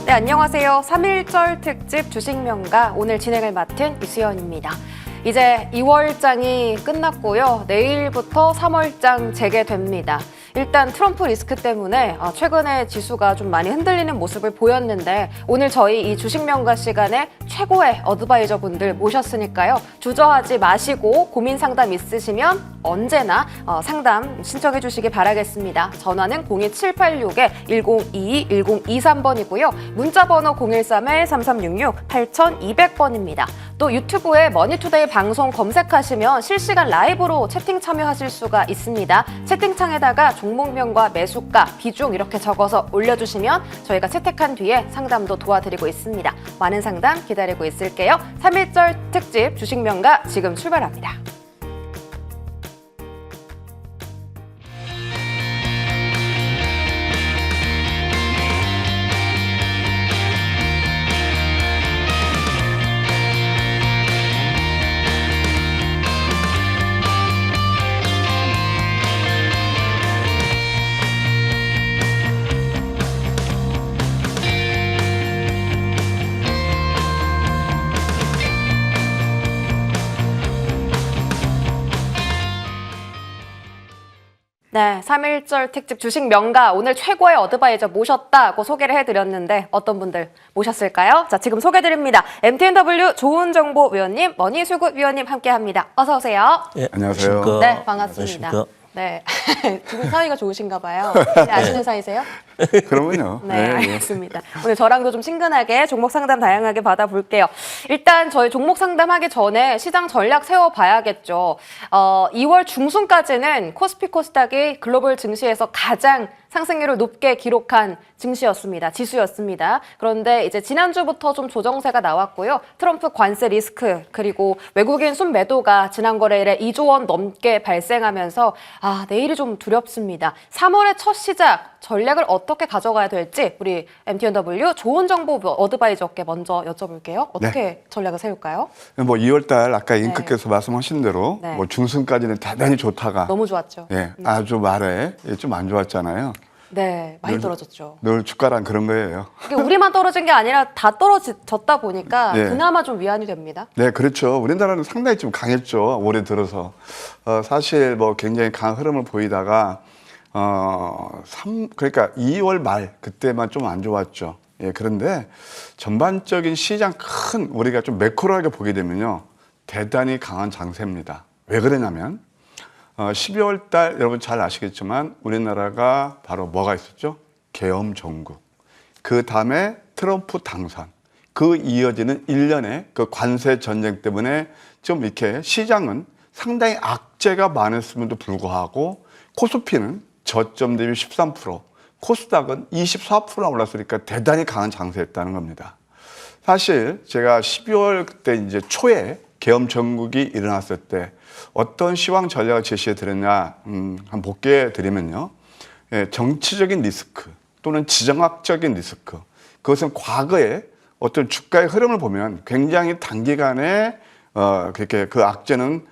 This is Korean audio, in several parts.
네, 안녕하세요. 3.1절 특집 주식명가 오늘 진행을 맡은 이수연입니다. 이제 2월장이 끝났고요. 내일부터 3월장 재개됩니다. 일단 트럼프 리스크 때문에 최근에 지수가 좀 많이 흔들리는 모습을 보였는데 오늘 저희 이 주식명가 시간에 최고의 어드바이저 분들 모셨으니까요. 주저하지 마시고 고민 상담 있으시면 언제나 상담 신청해 주시기 바라겠습니다. 전화는 02786-1022-1023번이고요. 문자번호 013-3366-8200번입니다. 또 유튜브에 머니투데이 방송 검색하시면 실시간 라이브로 채팅 참여하실 수가 있습니다. 채팅창에다가 종목명과 매수가, 비중 이렇게 적어서 올려주시면 저희가 채택한 뒤에 상담도 도와드리고 있습니다. 많은 상담 기다리고 있을게요. 3.1절 특집 주식명가 지금 출발합니다. 네, 3.1절 특집 주식 명가 오늘 최고의 어드바이저 모셨다고 소개를 해드렸는데 어떤 분들 모셨을까요? 자, 지금 소개드립니다. MTNW 좋은정보 위원님, 머니수급 위원님 함께합니다. 어서 오세요. 네, 안녕하세요. 네, 반갑습니다. 안녕하십니까? 네, 두 분 사이가 좋으신가 봐요. 네, 아시는 사이세요? 그러면요. 네, 알겠습니다. 오늘 저랑도 좀 친근하게 종목 상담 다양하게 받아볼게요. 일단 저희 종목 상담하기 전에 시장 전략 세워봐야겠죠. 2월 중순까지는 코스피 코스닥이 글로벌 증시에서 가장 상승률을 높게 기록한 증시였습니다. 지수였습니다. 그런데 이제 지난주부터 좀 조정세가 나왔고요. 트럼프 관세 리스크 그리고 외국인 순매도가 지난 거래일에 2조 원 넘게 발생하면서 내일이 좀 두렵습니다. 3월의 첫 시작 전략을 어떻게 가져가야 될지 우리 MTNW 좋은 정보 어드바이저께 먼저 여쭤볼게요. 어떻게 전략을 세울까요? 뭐 2월달 아까 잉크께서 말씀하신 대로 네. 뭐 중순까지는 대단히 좋다가 너무 좋았죠. 예, 아주 말에 좀 안 좋았잖아요. 네, 많이 떨어졌죠. 늘 주가란 그런 거예요. 이게 우리만 떨어진 게 아니라 다 떨어졌다 보니까 네. 그나마 좀 위안이 됩니다. 네, 그렇죠. 우리나라는 상당히 좀 강했죠. 올해 들어서. 사실 뭐 굉장히 강한 흐름을 보이다가 그러니까 2월 말 그때만 좀 안 좋았죠. 예, 그런데 전반적인 시장 큰 우리가 좀 매크로하게 보게 되면요. 대단히 강한 장세입니다. 왜 그러냐면 12월 달 여러분 잘 아시겠지만 우리나라가 바로 뭐가 있었죠? 계엄 정국. 그 다음에 트럼프 당선. 그 이어지는 1년의 그 관세 전쟁 때문에 좀 이렇게 시장은 상당히 악재가 많았음에도 불구하고 코스피는 저점 대비 13%, 코스닥은 24% 올랐으니까 대단히 강한 장세였다는 겁니다. 사실 제가 12월 그때 이제 초에 계엄 정국이 일어났을 때 어떤 시황 전략을 제시해 드렸냐 한번 복귀해 드리면요. 정치적인 리스크 또는 지정학적인 리스크 그것은 과거에 어떤 주가의 흐름을 보면 굉장히 단기간에 그렇게 그 악재는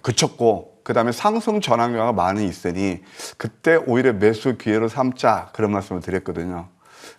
그쳤고 그 다음에 상승 전환가가 많이 있으니 그때 오히려 매수 기회로 삼자 그런 말씀을 드렸거든요.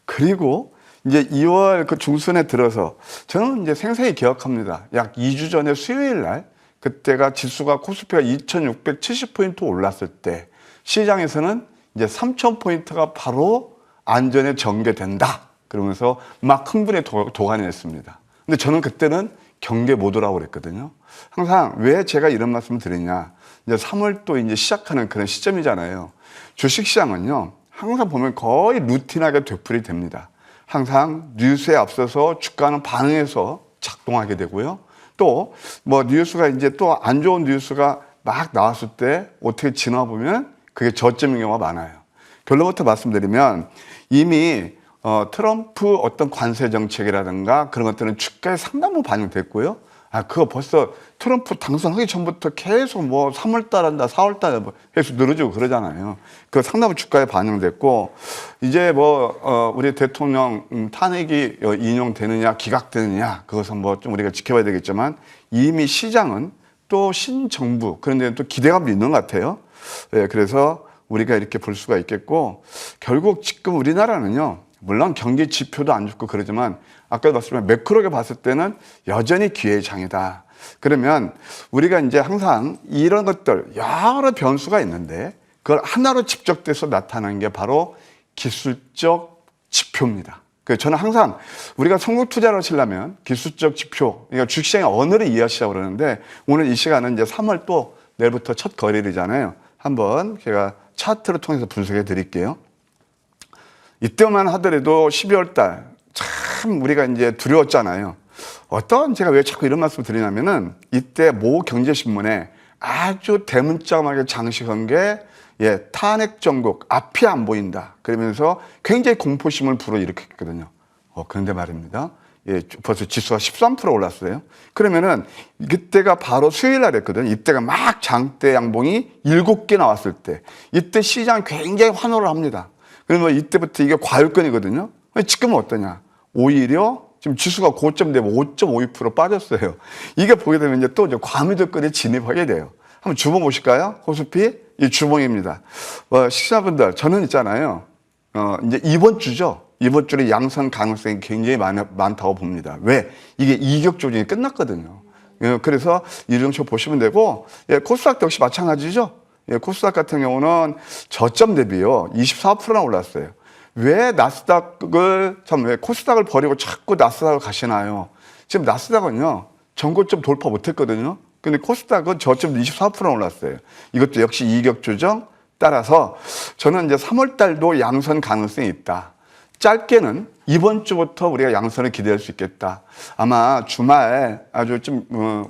그리고 이제 2월 그 중순에 들어서 저는 이제 생생히 기억합니다. 약 2주 전에 수요일 날 그때가 지수가 코스피가 2670포인트 올랐을 때 시장에서는 이제 3000포인트가 바로 안전에 전개된다. 그러면서 막 흥분에 도가니했습니다. 근데 저는 그때는 경계 모드라고 그랬거든요. 항상 왜 제가 이런 말씀을 드리냐. 이제 3월 또 이제 시작하는 그런 시점이잖아요. 주식시장은요. 항상 보면 거의 루틴하게 되풀이 됩니다. 항상 뉴스에 앞서서 주가는 반응해서 작동하게 되고요. 또 뭐 뉴스가 이제 또 안 좋은 뉴스가 막 나왔을 때 어떻게 지나보면 그게 저점인 경우가 많아요. 결론부터 말씀드리면 이미 트럼프 어떤 관세 정책이라든가 그런 것들은 주가에 상당 부분 반영됐고요. 그거 벌써 트럼프 당선하기 전부터 계속 뭐 3월달 한다, 4월달 뭐 계속 늘어지고 그러잖아요. 그 상당 부분 주가에 반영됐고, 이제 뭐, 우리 대통령 탄핵이 인용되느냐, 기각되느냐, 그것은 뭐 좀 우리가 지켜봐야 되겠지만, 이미 시장은 또 신정부, 그런 데는 또 기대감도 있는 것 같아요. 예, 그래서 우리가 이렇게 볼 수가 있겠고, 결국 지금 우리나라는요, 물론 경기 지표도 안 좋고 그러지만 아까도 말씀드린 매크로하게 봤을 때는 여전히 기회의 장이다. 그러면 우리가 이제 항상 이런 것들 여러 변수가 있는데 그걸 하나로 집적돼서 나타나는 게 바로 기술적 지표입니다. 저는 항상 우리가 성공 투자를 하시려면 기술적 지표, 그러니까 주식시장의 언어를 이해하시라고 그러는데 오늘 이 시간은 이제 3월 또 내일부터 첫 거래일이잖아요. 한번 제가 차트를 통해서 분석해 드릴게요. 이때만 하더라도 12월 달 참 우리가 이제 두려웠잖아요. 제가 왜 자꾸 이런 말씀을 드리냐면은 이때 모 경제신문에 아주 대문짝하게 장식한 게 탄핵 정국 앞이 안 보인다. 그러면서 굉장히 공포심을 불어일으켰거든요. 그런데 말입니다. 벌써 지수가 13% 올랐어요. 그러면은 그때가 바로 수요일 날 했거든요. 이때가 막 장대 양봉이 7개 나왔을 때 이때 시장 굉장히 환호를 합니다. 그러면 이때부터 이게 과열권이거든요. 지금은 어떠냐? 오히려 지금 지수가 고점 되면 5.52% 빠졌어요. 이게 보게 되면 이제 또 이제 과미들거리에 진입하게 돼요. 한번 주봉 보실까요? 코스피 이 주봉입니다. 시청자분들 저는 있잖아요. 이제 이번 주죠. 이번 주에 양선 가능성이 굉장히 많다고 봅니다. 왜? 이게 이격 조정이 끝났거든요. 그래서 이정표 보시면 되고 코스닥도 역시 마찬가지죠. 코스닥 같은 경우는 저점 대비요 24%나 올랐어요. 왜 코스닥을 버리고 자꾸 나스닥을 가시나요? 지금 나스닥은요 전고점 돌파 못했거든요. 근데 코스닥은 저점 24% 올랐어요. 이것도 역시 이격 조정 따라서 저는 이제 3월 달도 양선 가능성이 있다. 짧게는 이번 주부터 우리가 양선을 기대할 수 있겠다. 아마 주말 아주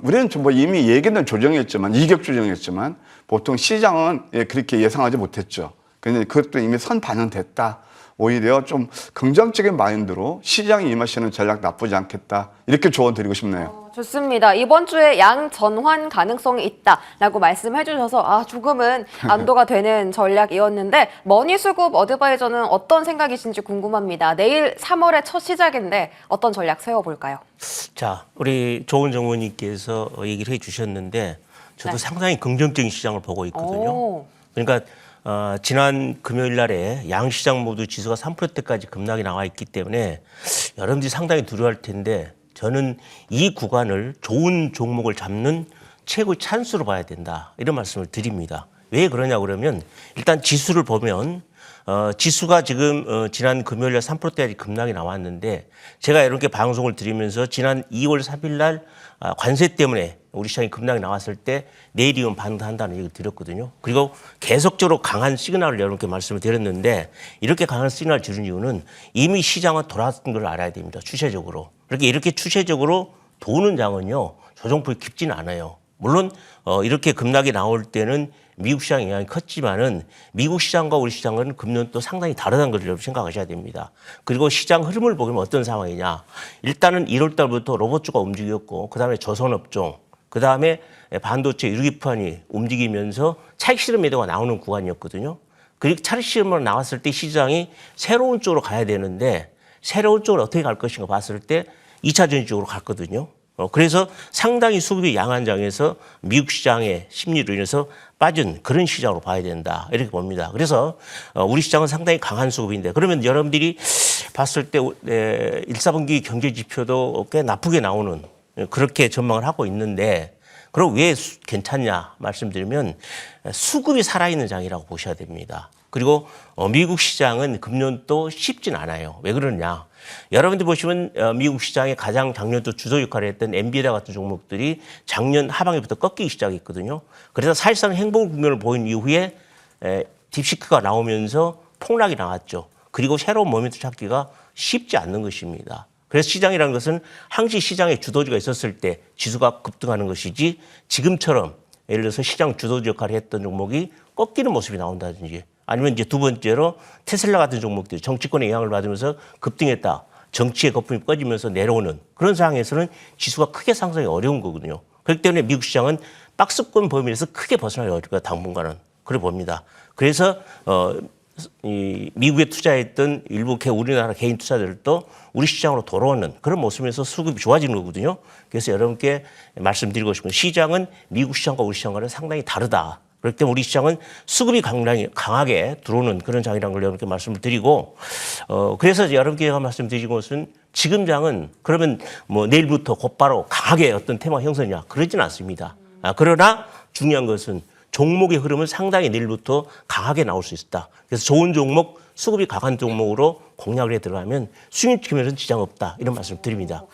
우리는 좀 이미 얘기는 조정이었지만 이격 조정이었지만 보통 시장은 그렇게 예상하지 못했죠. 근데 그것도 이미 선 반영됐다. 오히려 좀 긍정적인 마인드로 시장에 임하시는 전략 나쁘지 않겠다. 이렇게 조언 드리고 싶네요. 좋습니다. 이번 주에 양 전환 가능성이 있다라고 말씀해 주셔서 조금은 안도가 되는 전략이었는데 머니수급 어드바이저는 어떤 생각이신지 궁금합니다. 내일 3월의 첫 시작인데 어떤 전략 세워볼까요? 자, 우리 조은 정원님께서 얘기를 해 주셨는데 저도 상당히 긍정적인 시장을 보고 있거든요. 그러니까 지난 금요일 날에 양시장 모두 지수가 3%대까지 급락이 나와 있기 때문에 여러분들이 상당히 두려워할 텐데 저는 이 구간을 좋은 종목을 잡는 최고의 찬스로 봐야 된다. 이런 말씀을 드립니다. 왜 그러냐 그러면 일단 지수를 보면 지수가 지금 지난 금요일 날 3%대까지 급락이 나왔는데 제가 이렇게 방송을 드리면서 지난 2월 3일 날 관세 때문에 우리 시장이 급락이 나왔을 때 내일이면 반등한다는 얘기를 드렸거든요. 그리고 계속적으로 강한 시그널을 여러분께 말씀을 드렸는데 이렇게 강한 시그널을 주는 이유는 이미 시장은 돌아왔던 걸 알아야 됩니다. 추세적으로. 이렇게 추세적으로 도는 장은요. 조정폭이 깊지는 않아요. 물론 이렇게 급락이 나올 때는 미국 시장 영향이 컸지만은 미국 시장과 우리 시장은 금년 또 상당히 다르다는 걸 여러분 생각하셔야 됩니다. 그리고 시장 흐름을 보면 어떤 상황이냐. 일단은 1월 달부터 로봇주가 움직였고 그다음에 조선업종 그다음에 반도체 유기판이 움직이면서 차익 실험 매도가 나오는 구간이었거든요. 그리고 차익 실험으로 나왔을 때 시장이 새로운 쪽으로 가야 되는데 새로운 쪽으로 어떻게 갈 것인가 봤을 때 2차 전지 쪽으로 갔거든요. 그래서 상당히 수급이 양한 장에서 미국 시장의 심리로 인해서 빠진 그런 시장으로 봐야 된다. 이렇게 봅니다. 그래서 우리 시장은 상당히 강한 수급인데 그러면 여러분들이 봤을 때 1, 4분기 경제 지표도 꽤 나쁘게 나오는 그렇게 전망을 하고 있는데 그럼 왜 괜찮냐 말씀드리면 수급이 살아있는 장이라고 보셔야 됩니다. 그리고 미국 시장은 금년도 쉽진 않아요. 왜 그러냐. 여러분들 보시면 미국 시장에 가장 작년도 주도 역할을 했던 엔비디아 같은 종목들이 작년 하반기부터 꺾이기 시작했거든요. 그래서 사실상 행보 국면을 보인 이후에 딥시크가 나오면서 폭락이 나왔죠. 그리고 새로운 모멘트 찾기가 쉽지 않는 것입니다. 그래서 시장이라는 것은 항시 시장에 주도주가 있었을 때 지수가 급등하는 것이지 지금처럼 예를 들어서 시장 주도주 역할을 했던 종목이 꺾이는 모습이 나온다든지 아니면 이제 두 번째로 테슬라 같은 종목들이 정치권의 영향을 받으면서 급등했다. 정치의 거품이 꺼지면서 내려오는 그런 상황에서는 지수가 크게 상승이 어려운 거거든요. 그렇기 때문에 미국 시장은 박스권 범위에서 크게 벗어나기 어려울 거다 당분간은. 그래 봅니다. 그래서 이 미국에 투자했던 일부 우리나라 개인 투자들도 우리 시장으로 돌아오는 그런 모습에서 수급이 좋아지는 거거든요. 그래서 여러분께 말씀드리고 싶은 시장은 미국 시장과 우리 시장과는 상당히 다르다. 그렇기 때문에 우리 시장은 수급이 강하게 들어오는 그런 장이라는 걸 여러분께 말씀을 드리고, 그래서 이제 여러분께 말씀드린 것은 지금 장은 그러면 뭐 내일부터 곧바로 강하게 어떤 테마 형성이냐 그러지는 않습니다. 그러나 중요한 것은 종목의 흐름은 상당히 내일부터 강하게 나올 수 있다. 그래서 좋은 종목, 수급이 강한 종목으로 공략을 해 들어가면 수익 측면에서는 지장 없다. 이런 말씀을 드립니다.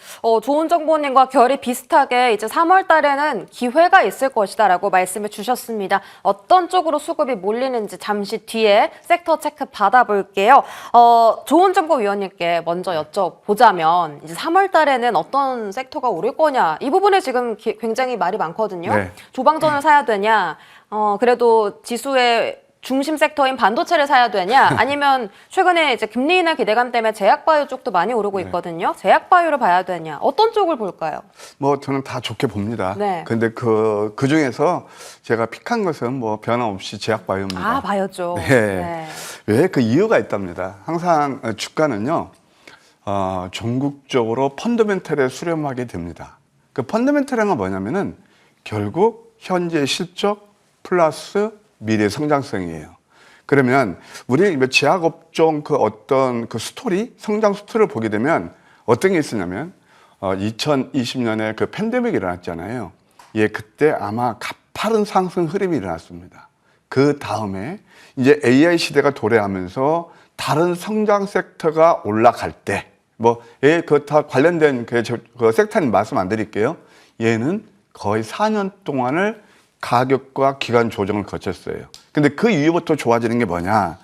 좋은 정보님과 결이 비슷하게 이제 3월 달에는 기회가 있을 것이다라고 말씀을 주셨습니다. 어떤 쪽으로 수급이 몰리는지 잠시 뒤에 섹터 체크 받아볼게요. 좋은 정보 위원님께 먼저 여쭤보자면 이제 3월 달에는 어떤 섹터가 오를 거냐 이 부분에 지금 굉장히 말이 많거든요. 네. 조방전을 사야 되냐, 그래도 지수의 중심 섹터인 반도체를 사야 되냐, 아니면 최근에 이제 금리 인하 기대감 때문에 제약바이오 쪽도 많이 오르고 있거든요. 제약바이오를 봐야 되냐, 어떤 쪽을 볼까요? 뭐 저는 다 좋게 봅니다. 네. 근데 그 중에서 제가 픽한 것은 뭐 변함없이 제약바이오입니다. 바이오죠. 네. 왜 그 이유가 있답니다. 항상 주가는요, 전국적으로 펀더멘털에 수렴하게 됩니다. 그 펀더멘털은 뭐냐면은 결국 현재 실적 플러스 미래 성장성이에요. 그러면 우리 제약업종 그 어떤 그 스토리, 성장 스토리를 보게 되면 어떤 게 있었냐면 2020년에 그 팬데믹이 일어났잖아요. 예, 그때 아마 가파른 상승 흐름이 일어났습니다. 그 다음에 이제 AI 시대가 도래하면서 다른 성장 섹터가 올라갈 때, 그 다 관련된 그 섹터는 말씀 안 드릴게요. 얘는 거의 4년 동안을 가격과 기간 조정을 거쳤어요. 근데 그 이후부터 좋아지는 게 뭐냐?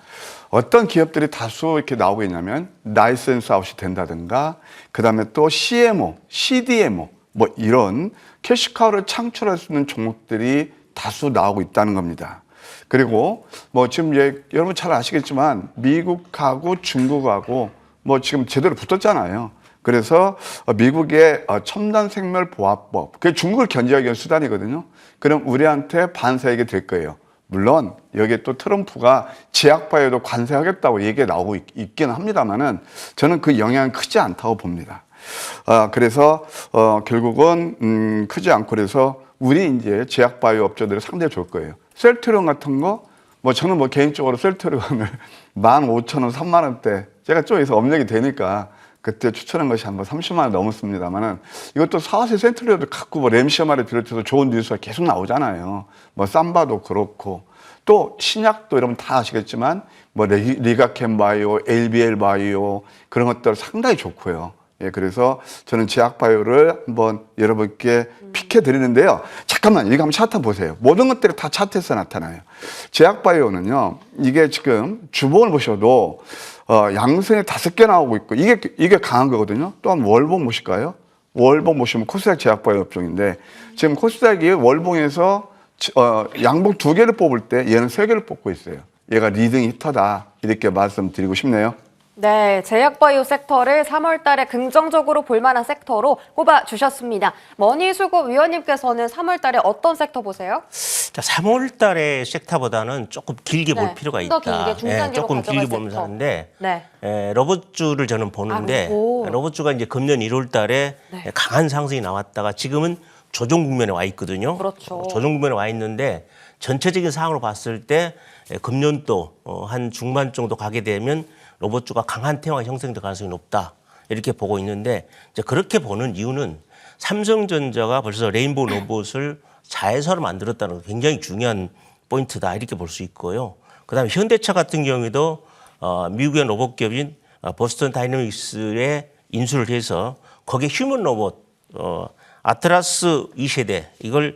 어떤 기업들이 다수 이렇게 나오고 있냐면 라이센스 아웃이 된다든가, 그 다음에 또 CMO, CDMO 뭐 이런 캐시카우를 창출할 수 있는 종목들이 다수 나오고 있다는 겁니다. 그리고 뭐 지금 여러분 잘 아시겠지만 미국하고 중국하고 뭐 지금 제대로 붙었잖아요. 그래서 미국의 첨단 생물 보호법, 그게 중국을 견제하기 위한 수단이거든요. 그럼 우리한테 반사하게 될 거예요. 물론 여기에 또 트럼프가 제약바이오도 관세하겠다고 얘기가 나오고 있기는 합니다만은 저는 그 영향은 크지 않다고 봅니다. 그래서 결국은 크지 않고, 그래서 우리 이제 제약바이오 업체들이 상당히 좋을 거예요. 셀트리온 같은 거, 저는 개인적으로 셀트리온을 15,000원, 3만원대 제가 쪽에서 업력이 되니까 그때 추천한 것이 한번 30만 원 넘었습니다만은, 이것도 사실 센트리온도 갖고 램시어마를 비롯해서 좋은 뉴스가 계속 나오잖아요. 삼바도 그렇고, 또 신약도 여러분 다 아시겠지만 리가캠 바이오, LBL 바이오 그런 것들 상당히 좋고요. 예, 그래서 저는 제약바이오를 한번 여러분께 픽해 드리는데요. 잠깐만, 이거 한번 차트 보세요. 모든 것들이 다 차트에서 나타나요. 제약바이오는요, 이게 지금 주봉을 보셔도 양선이 5개 나오고 있고, 이게 강한 거거든요. 또한 월봉 보실까요? 월봉 보시면 코스닥 제약바이오 업종인데, 지금 코스닥이 월봉에서 양봉 2개를 뽑을 때 얘는 3개를 뽑고 있어요. 얘가 리딩 히터다, 이렇게 말씀드리고 싶네요. 네, 제약바이오 섹터를 3월 달에 긍정적으로 볼 만한 섹터로 꼽아주셨습니다. 머니수급 위원님께서는 3월 달에 어떤 섹터 보세요? 자, 3월 달에 섹터보다는 조금 길게 볼 필요가 더 있다. 길게, 중장기로 조금 길게 가져갈 보면서 섹터. 하는데, 네. 로봇주를 저는 보는데, 로봇주가 이제 금년 1월 달에 강한 상승이 나왔다가 지금은 조정 국면에 와 있거든요. 그렇죠. 조정 국면에 와 있는데, 전체적인 상황으로 봤을 때 금년도 한 중반 정도 가게 되면 로봇주가 강한 태화가 형성될 가능성이 높다, 이렇게 보고 있는데, 이제 그렇게 보는 이유는 삼성전자가 벌써 레인보우 로봇을 자회사로 만들었다는 게 굉장히 중요한 포인트다, 이렇게 볼 수 있고요. 그다음에 현대차 같은 경우에도 미국의 로봇 기업인 보스턴 다이내믹스에 인수를 해서 거기에 휴먼 로봇 아트라스 2세대 이걸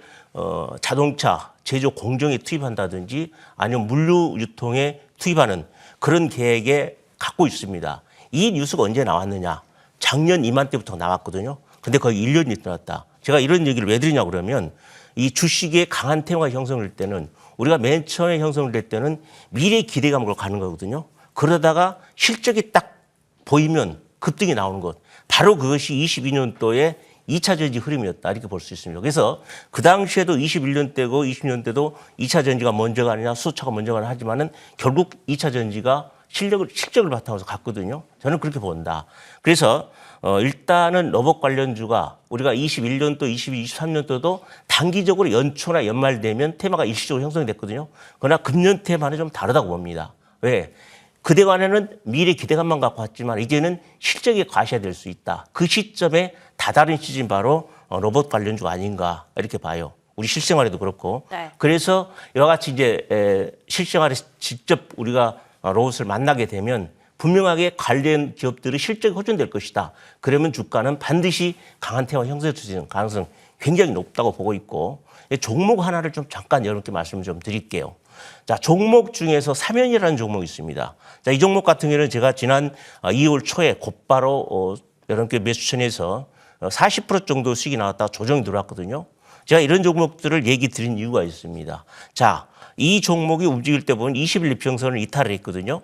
자동차 제조 공정에 투입한다든지 아니면 물류 유통에 투입하는 그런 계획에 갖고 있습니다. 이 뉴스가 언제 나왔느냐? 작년 이맘때부터 나왔거든요. 근데 거의 1년이 지났다. 제가 이런 얘기를 왜 드리냐 그러면, 이 주식의 강한 태화가 형성될 때는, 우리가 맨 처음에 형성될 때는 미래 기대감으로 가는 거거든요. 그러다가 실적이 딱 보이면 급등이 나오는 것. 바로 그것이 22년도에 2차 전지 흐름이었다, 이렇게 볼 수 있습니다. 그래서 그 당시에도 21년대고 20년대도 2차 전지가 먼저 가느냐 수소차가 먼저 가느냐 하지만은 결국 2차 전지가 실적을 바탕으로 갔거든요. 저는 그렇게 본다. 그래서 일단은 로봇 관련주가 우리가 21년도, 22, 23년도도 단기적으로 연초나 연말 되면 테마가 일시적으로 형성이 됐거든요. 그러나 금년 테마는 좀 다르다고 봅니다. 왜? 그동안에는 미래 기대감만 갖고 왔지만 이제는 실적이 과시화될 수 있다. 그 시점에 다다른 시즌 바로 로봇 관련주가 아닌가 이렇게 봐요. 우리 실생활에도 그렇고. 네. 그래서 이와 같이 이제 실생활에 직접 우리가 로봇을 만나게 되면 분명하게 관련 기업들의 실적이 호전될 것이다. 그러면 주가는 반드시 강한 테마 형성될 가능성 굉장히 높다고 보고 있고 종목 하나를 좀 잠깐 여러분께 말씀을 좀 드릴게요. 자, 종목 중에서 사면이라는 종목이 있습니다. 자, 이 종목 같은 경우는 제가 지난 2월 초에 곧바로 여러분께 매수천에서 40% 정도 수익이 나왔다가 조정이 들어왔거든요. 제가 이런 종목들을 얘기 드린 이유가 있습니다. 자, 이 종목이 움직일 때 보면 20일 이평선을 이탈을 했거든요.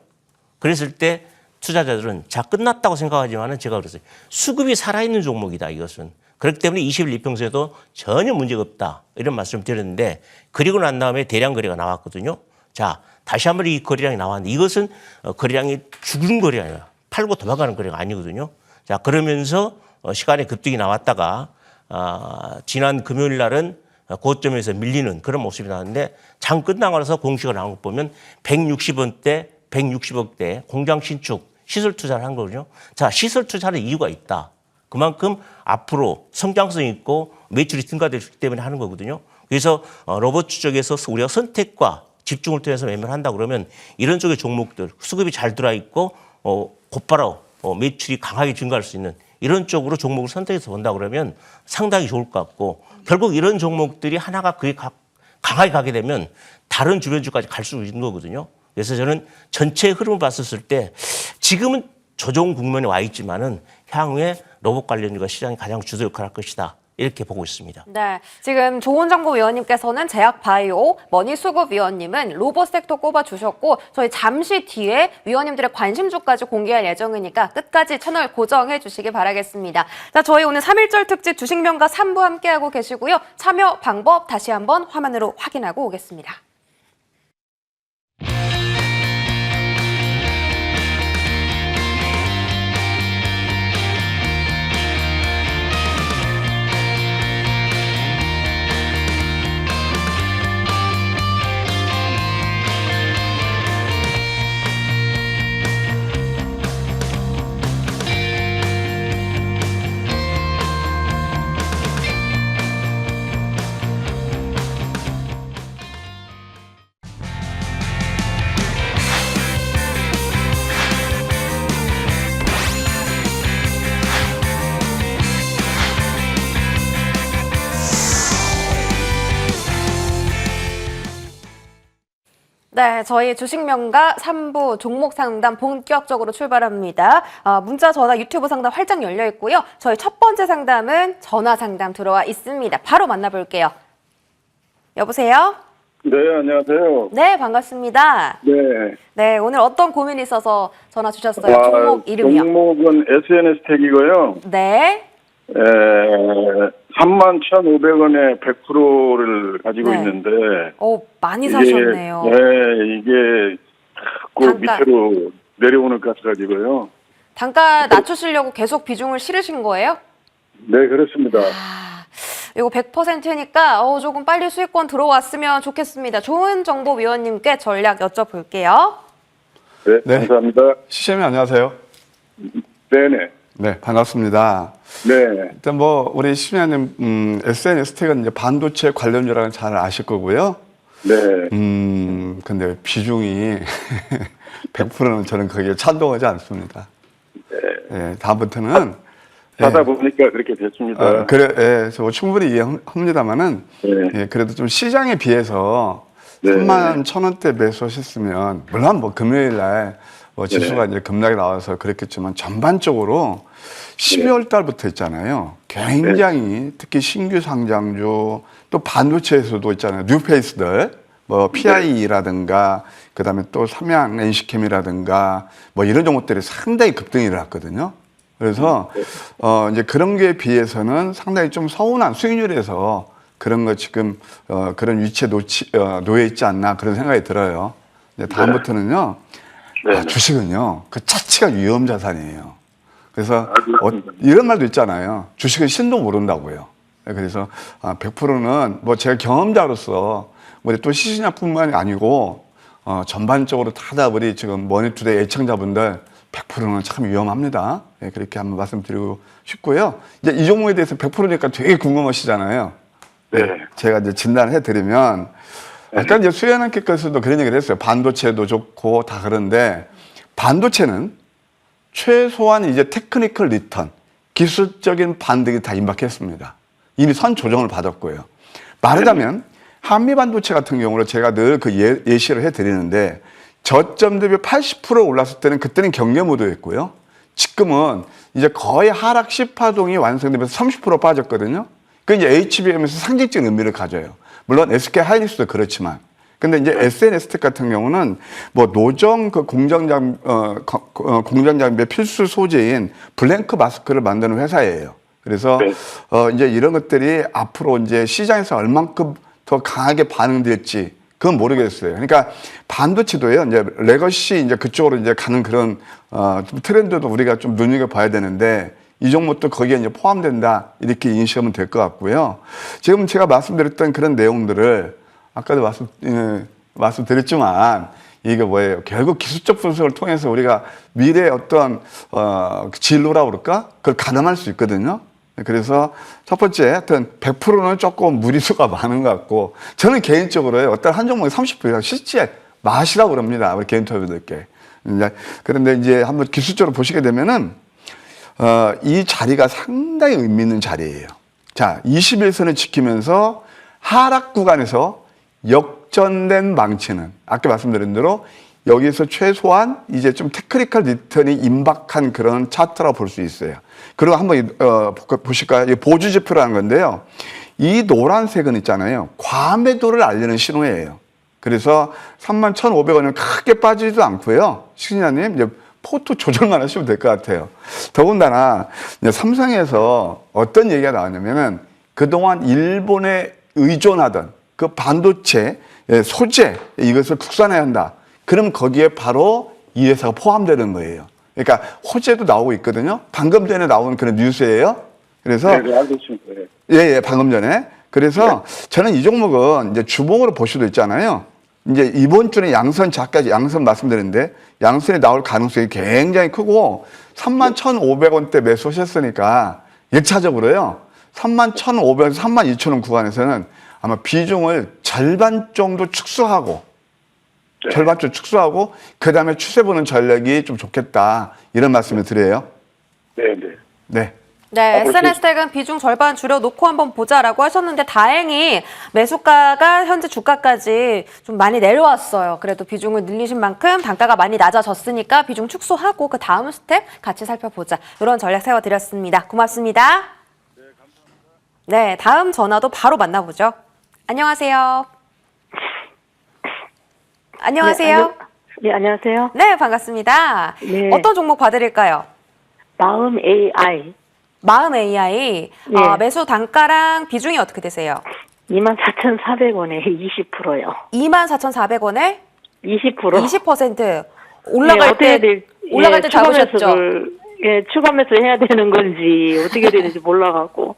그랬을 때 투자자들은 자, 끝났다고 생각하지만은 제가 그랬어요. 수급이 살아있는 종목이다, 이것은. 그렇기 때문에 20일 이평선에도 전혀 문제가 없다. 이런 말씀을 드렸는데 그리고 난 다음에 대량 거래가 나왔거든요. 자, 다시 한번 이 거래량이 나왔는데 이것은 거래량이 죽은 거래가 아니라 팔고 도망가는 거래가 아니거든요. 자, 그러면서 시간에 급등이 나왔다가 지난 금요일 날은 고점에서 밀리는 그런 모습이 나왔는데 장 끝나고 나서 공시가 나온 거 보면 160원대, 160억대 공장 신축, 시설 투자를 한 거거든요. 자, 시설 투자는 이유가 있다. 그만큼 앞으로 성장성이 있고 매출이 증가되기 때문에 하는 거거든요. 그래서 로봇 추적에서 우리가 선택과 집중을 통해서 매매를 한다 그러면 이런 쪽의 종목들 수급이 잘 들어와 있고 곧바로 매출이 강하게 증가할 수 있는 이런 쪽으로 종목을 선택해서 본다 그러면 상당히 좋을 것 같고 결국 이런 종목들이 하나가 그게 강하게 가게 되면 다른 주변 주까지 갈 수 있는 거거든요. 그래서 저는 전체 흐름을 봤을 때 지금은 조정 국면에 와 있지만은 향후에 로봇 관련주가 시장이 가장 주도 역할을 할 것이다. 이렇게 보고 있습니다. 네, 지금 조은정보 위원님께서는 제약바이오, 머니수급 위원님은 로봇 섹터 꼽아주셨고 저희 잠시 뒤에 위원님들의 관심주까지 공개할 예정이니까 끝까지 채널 고정해 주시기 바라겠습니다. 자, 저희 오늘 3.1절 특집 주식명가 3부 함께하고 계시고요. 참여 방법 다시 한번 화면으로 확인하고 오겠습니다. 네, 저희 주식명가 3부 종목 상담 본격적으로 출발합니다. 문자, 전화, 유튜브 상담 활짝 열려 있고요. 저희 첫 번째 상담은 전화 상담 들어와 있습니다. 바로 만나볼게요. 여보세요? 네, 안녕하세요. 네, 반갑습니다. 네. 네, 오늘 어떤 고민이 있어서 전화 주셨어요? 종목 이름이요? 종목은 SNS텍이고요. 네. 31,500원에 100%를 가지고 네. 있는데. 많이 사셨네요. 이게 자꾸 단가. 밑으로 내려오는 것 같아가지고요. 단가 낮추시려고 계속 비중을 실으신 거예요? 네, 그렇습니다. 이거 100%니까 조금 빨리 수익권 들어왔으면 좋겠습니다. 좋은 정보 위원님께 전략 여쭤볼게요. 네, 네. 감사합니다. 시장님 안녕하세요. 네네. 네, 반갑습니다. 네. 일단 우리 시장님 SNS텍은 이제 반도체 관련주라는 잘 아실 거고요. 네. 근데 비중이 100%는 저는 거기에 찬동하지 않습니다. 네, 다음부터는 하다 보니까 그렇게 됐습니다. 저 충분히 이해합니다만은, 네. 그래도 좀 시장에 비해서 네. 31,000원대 매수하셨으면, 물론 금요일 날 지수가 이제 급락이 나와서 그랬겠지만, 전반적으로 12월 달부터 있잖아요. 굉장히 특히 신규 상장주, 또 반도체에서도 있잖아요. 뉴페이스들, PI라든가, 그 다음에 또 삼양 NC캠이라든가, 이런 종목들이 상당히 급등이 일어났거든요. 그래서 이제 그런 게 비해서는 상당히 좀 서운한 수익률에서 그런 거 지금 그런 위치에 놓여 있지 않나 그런 생각이 들어요. 이제 다음부터는요 네. 주식은요, 그 자체가 위험 자산이에요. 그래서 그렇습니다. 이런 말도 있잖아요. 주식은 신도 모른다고요. 그래서 100%는 뭐 제가 경험자로서 우리 또 시신약뿐만이 아니고 전반적으로 다다 우리 지금 머니투데이 애청자분들 100%는 참 위험합니다. 예, 그렇게 한번 말씀드리고 싶고요. 이제 이 종목에 대해서 100%니까 되게 궁금하시잖아요. 네. 제가 이제 진단을 해드리면 아까 이제 수연한께서도 그런 얘기를 했어요. 반도체도 좋고 다 그런데 반도체는 최소한 이제 테크니컬 리턴, 기술적인 반등이 다 임박했습니다. 이미 선 조정을 받았고요. 말하자면 한미 반도체 같은 경우로 제가 늘 그 예시를 해드리는데 저점 대비 80% 올랐을 때는 그때는 경계 모드였고요. 지금은 이제 거의 하락 시파동이 완성되면서 30% 빠졌거든요. 그 이제 HBM에서 상징적인 의미를 가져요. 물론 SK 하이닉스도 그렇지만. 근데 이제 SNS텍 같은 경우는 뭐 노정 그 공정 장비의 필수 소재인 블랭크 마스크를 만드는 회사예요. 그래서 네. 이제 이런 것들이 앞으로 이제 시장에서 얼만큼 더 강하게 반응될지 그건 모르겠어요. 그러니까 반도체도요, 이제 레거시 이제 그쪽으로 이제 가는 그런 트렌드도 우리가 좀 눈여겨봐야 되는데 이 종목도 거기에 이제 포함된다 이렇게 인식하면 될 것 같고요. 지금 제가 말씀드렸던 그런 내용들을 아까도 말씀드렸지만 이게 뭐예요? 결국 기술적 분석을 통해서 우리가 미래의 어떤 진로라고 그럴까? 그걸 가늠할 수 있거든요. 그래서 첫 번째, 하여튼 100%는 조금 무리수가 많은 것 같고 저는 개인적으로요. 어떤 한 종목에 30% 이상 실지 마시라고 그럽니다. 우리 개인 투자자들께. 그런데 이제 한번 기술적으로 보시게 되면은 이 자리가 상당히 의미 있는 자리예요. 자, 21선을 지키면서 하락 구간에서 역전된 망치는 아까 말씀드린 대로 여기서 최소한 이제 좀 테크니컬 리턴이 임박한 그런 차트라고 볼 수 있어요. 그리고 한번 보실까요? 이 보주지표라는 건데요. 이 노란색은 있잖아요. 과매도를 알리는 신호예요. 그래서 31,500원은 크게 빠지지도 않고요. 신인자님 이제 포트 조절만 하시면 될 것 같아요. 더군다나 삼성에서 어떤 얘기가 나왔냐면은 그동안 일본에 의존하던 그 반도체 소재 이것을 국산화해야 한다. 그럼 거기에 바로 이 회사가 포함되는 거예요. 그러니까 호재도 나오고 있거든요. 방금 전에 나온 그런 뉴스예요. 그래서 네, 알고 있습니다. 네. 예, 방금 전에. 그래서 저는 이 종목은 이제 주봉으로 볼 수도 있잖아요. 이제 이번 주는 양선 말씀드렸는데 양선이 나올 가능성이 굉장히 크고 31,500원대 매수하셨으니까 1차적으로요. 31,500에서 32,000원 구간에서는 아마 비중을 절반 정도 축소하고 네. 절반 정도 축소하고 그다음에 추세 보는 전략이 좀 좋겠다. 이런 말씀을 드려요. 네, 네. 네. 네, SNS텍은 비중 절반 줄여놓고 한번 보자라고 하셨는데 다행히 매수가가 현재 주가까지 좀 많이 내려왔어요. 그래도 비중을 늘리신 만큼 단가가 많이 낮아졌으니까 비중 축소하고 그 다음 스텝 같이 살펴보자. 이런 전략 세워드렸습니다. 고맙습니다. 네, 다음 전화도 바로 만나보죠. 안녕하세요. 안녕하세요. 네, 안녕하세요. 네, 반갑습니다. 네. 어떤 종목 봐드릴까요? 마음 AI 마음 AI. 네. 매수 단가랑 비중이 어떻게 되세요? 24,400원에 20%요. 24,400원에 20%. 20% 올라갈 네, 때 올라갈 때 잡으셨죠? 추가 매수 해야 되는 건지 어떻게 되는지 몰라갖고.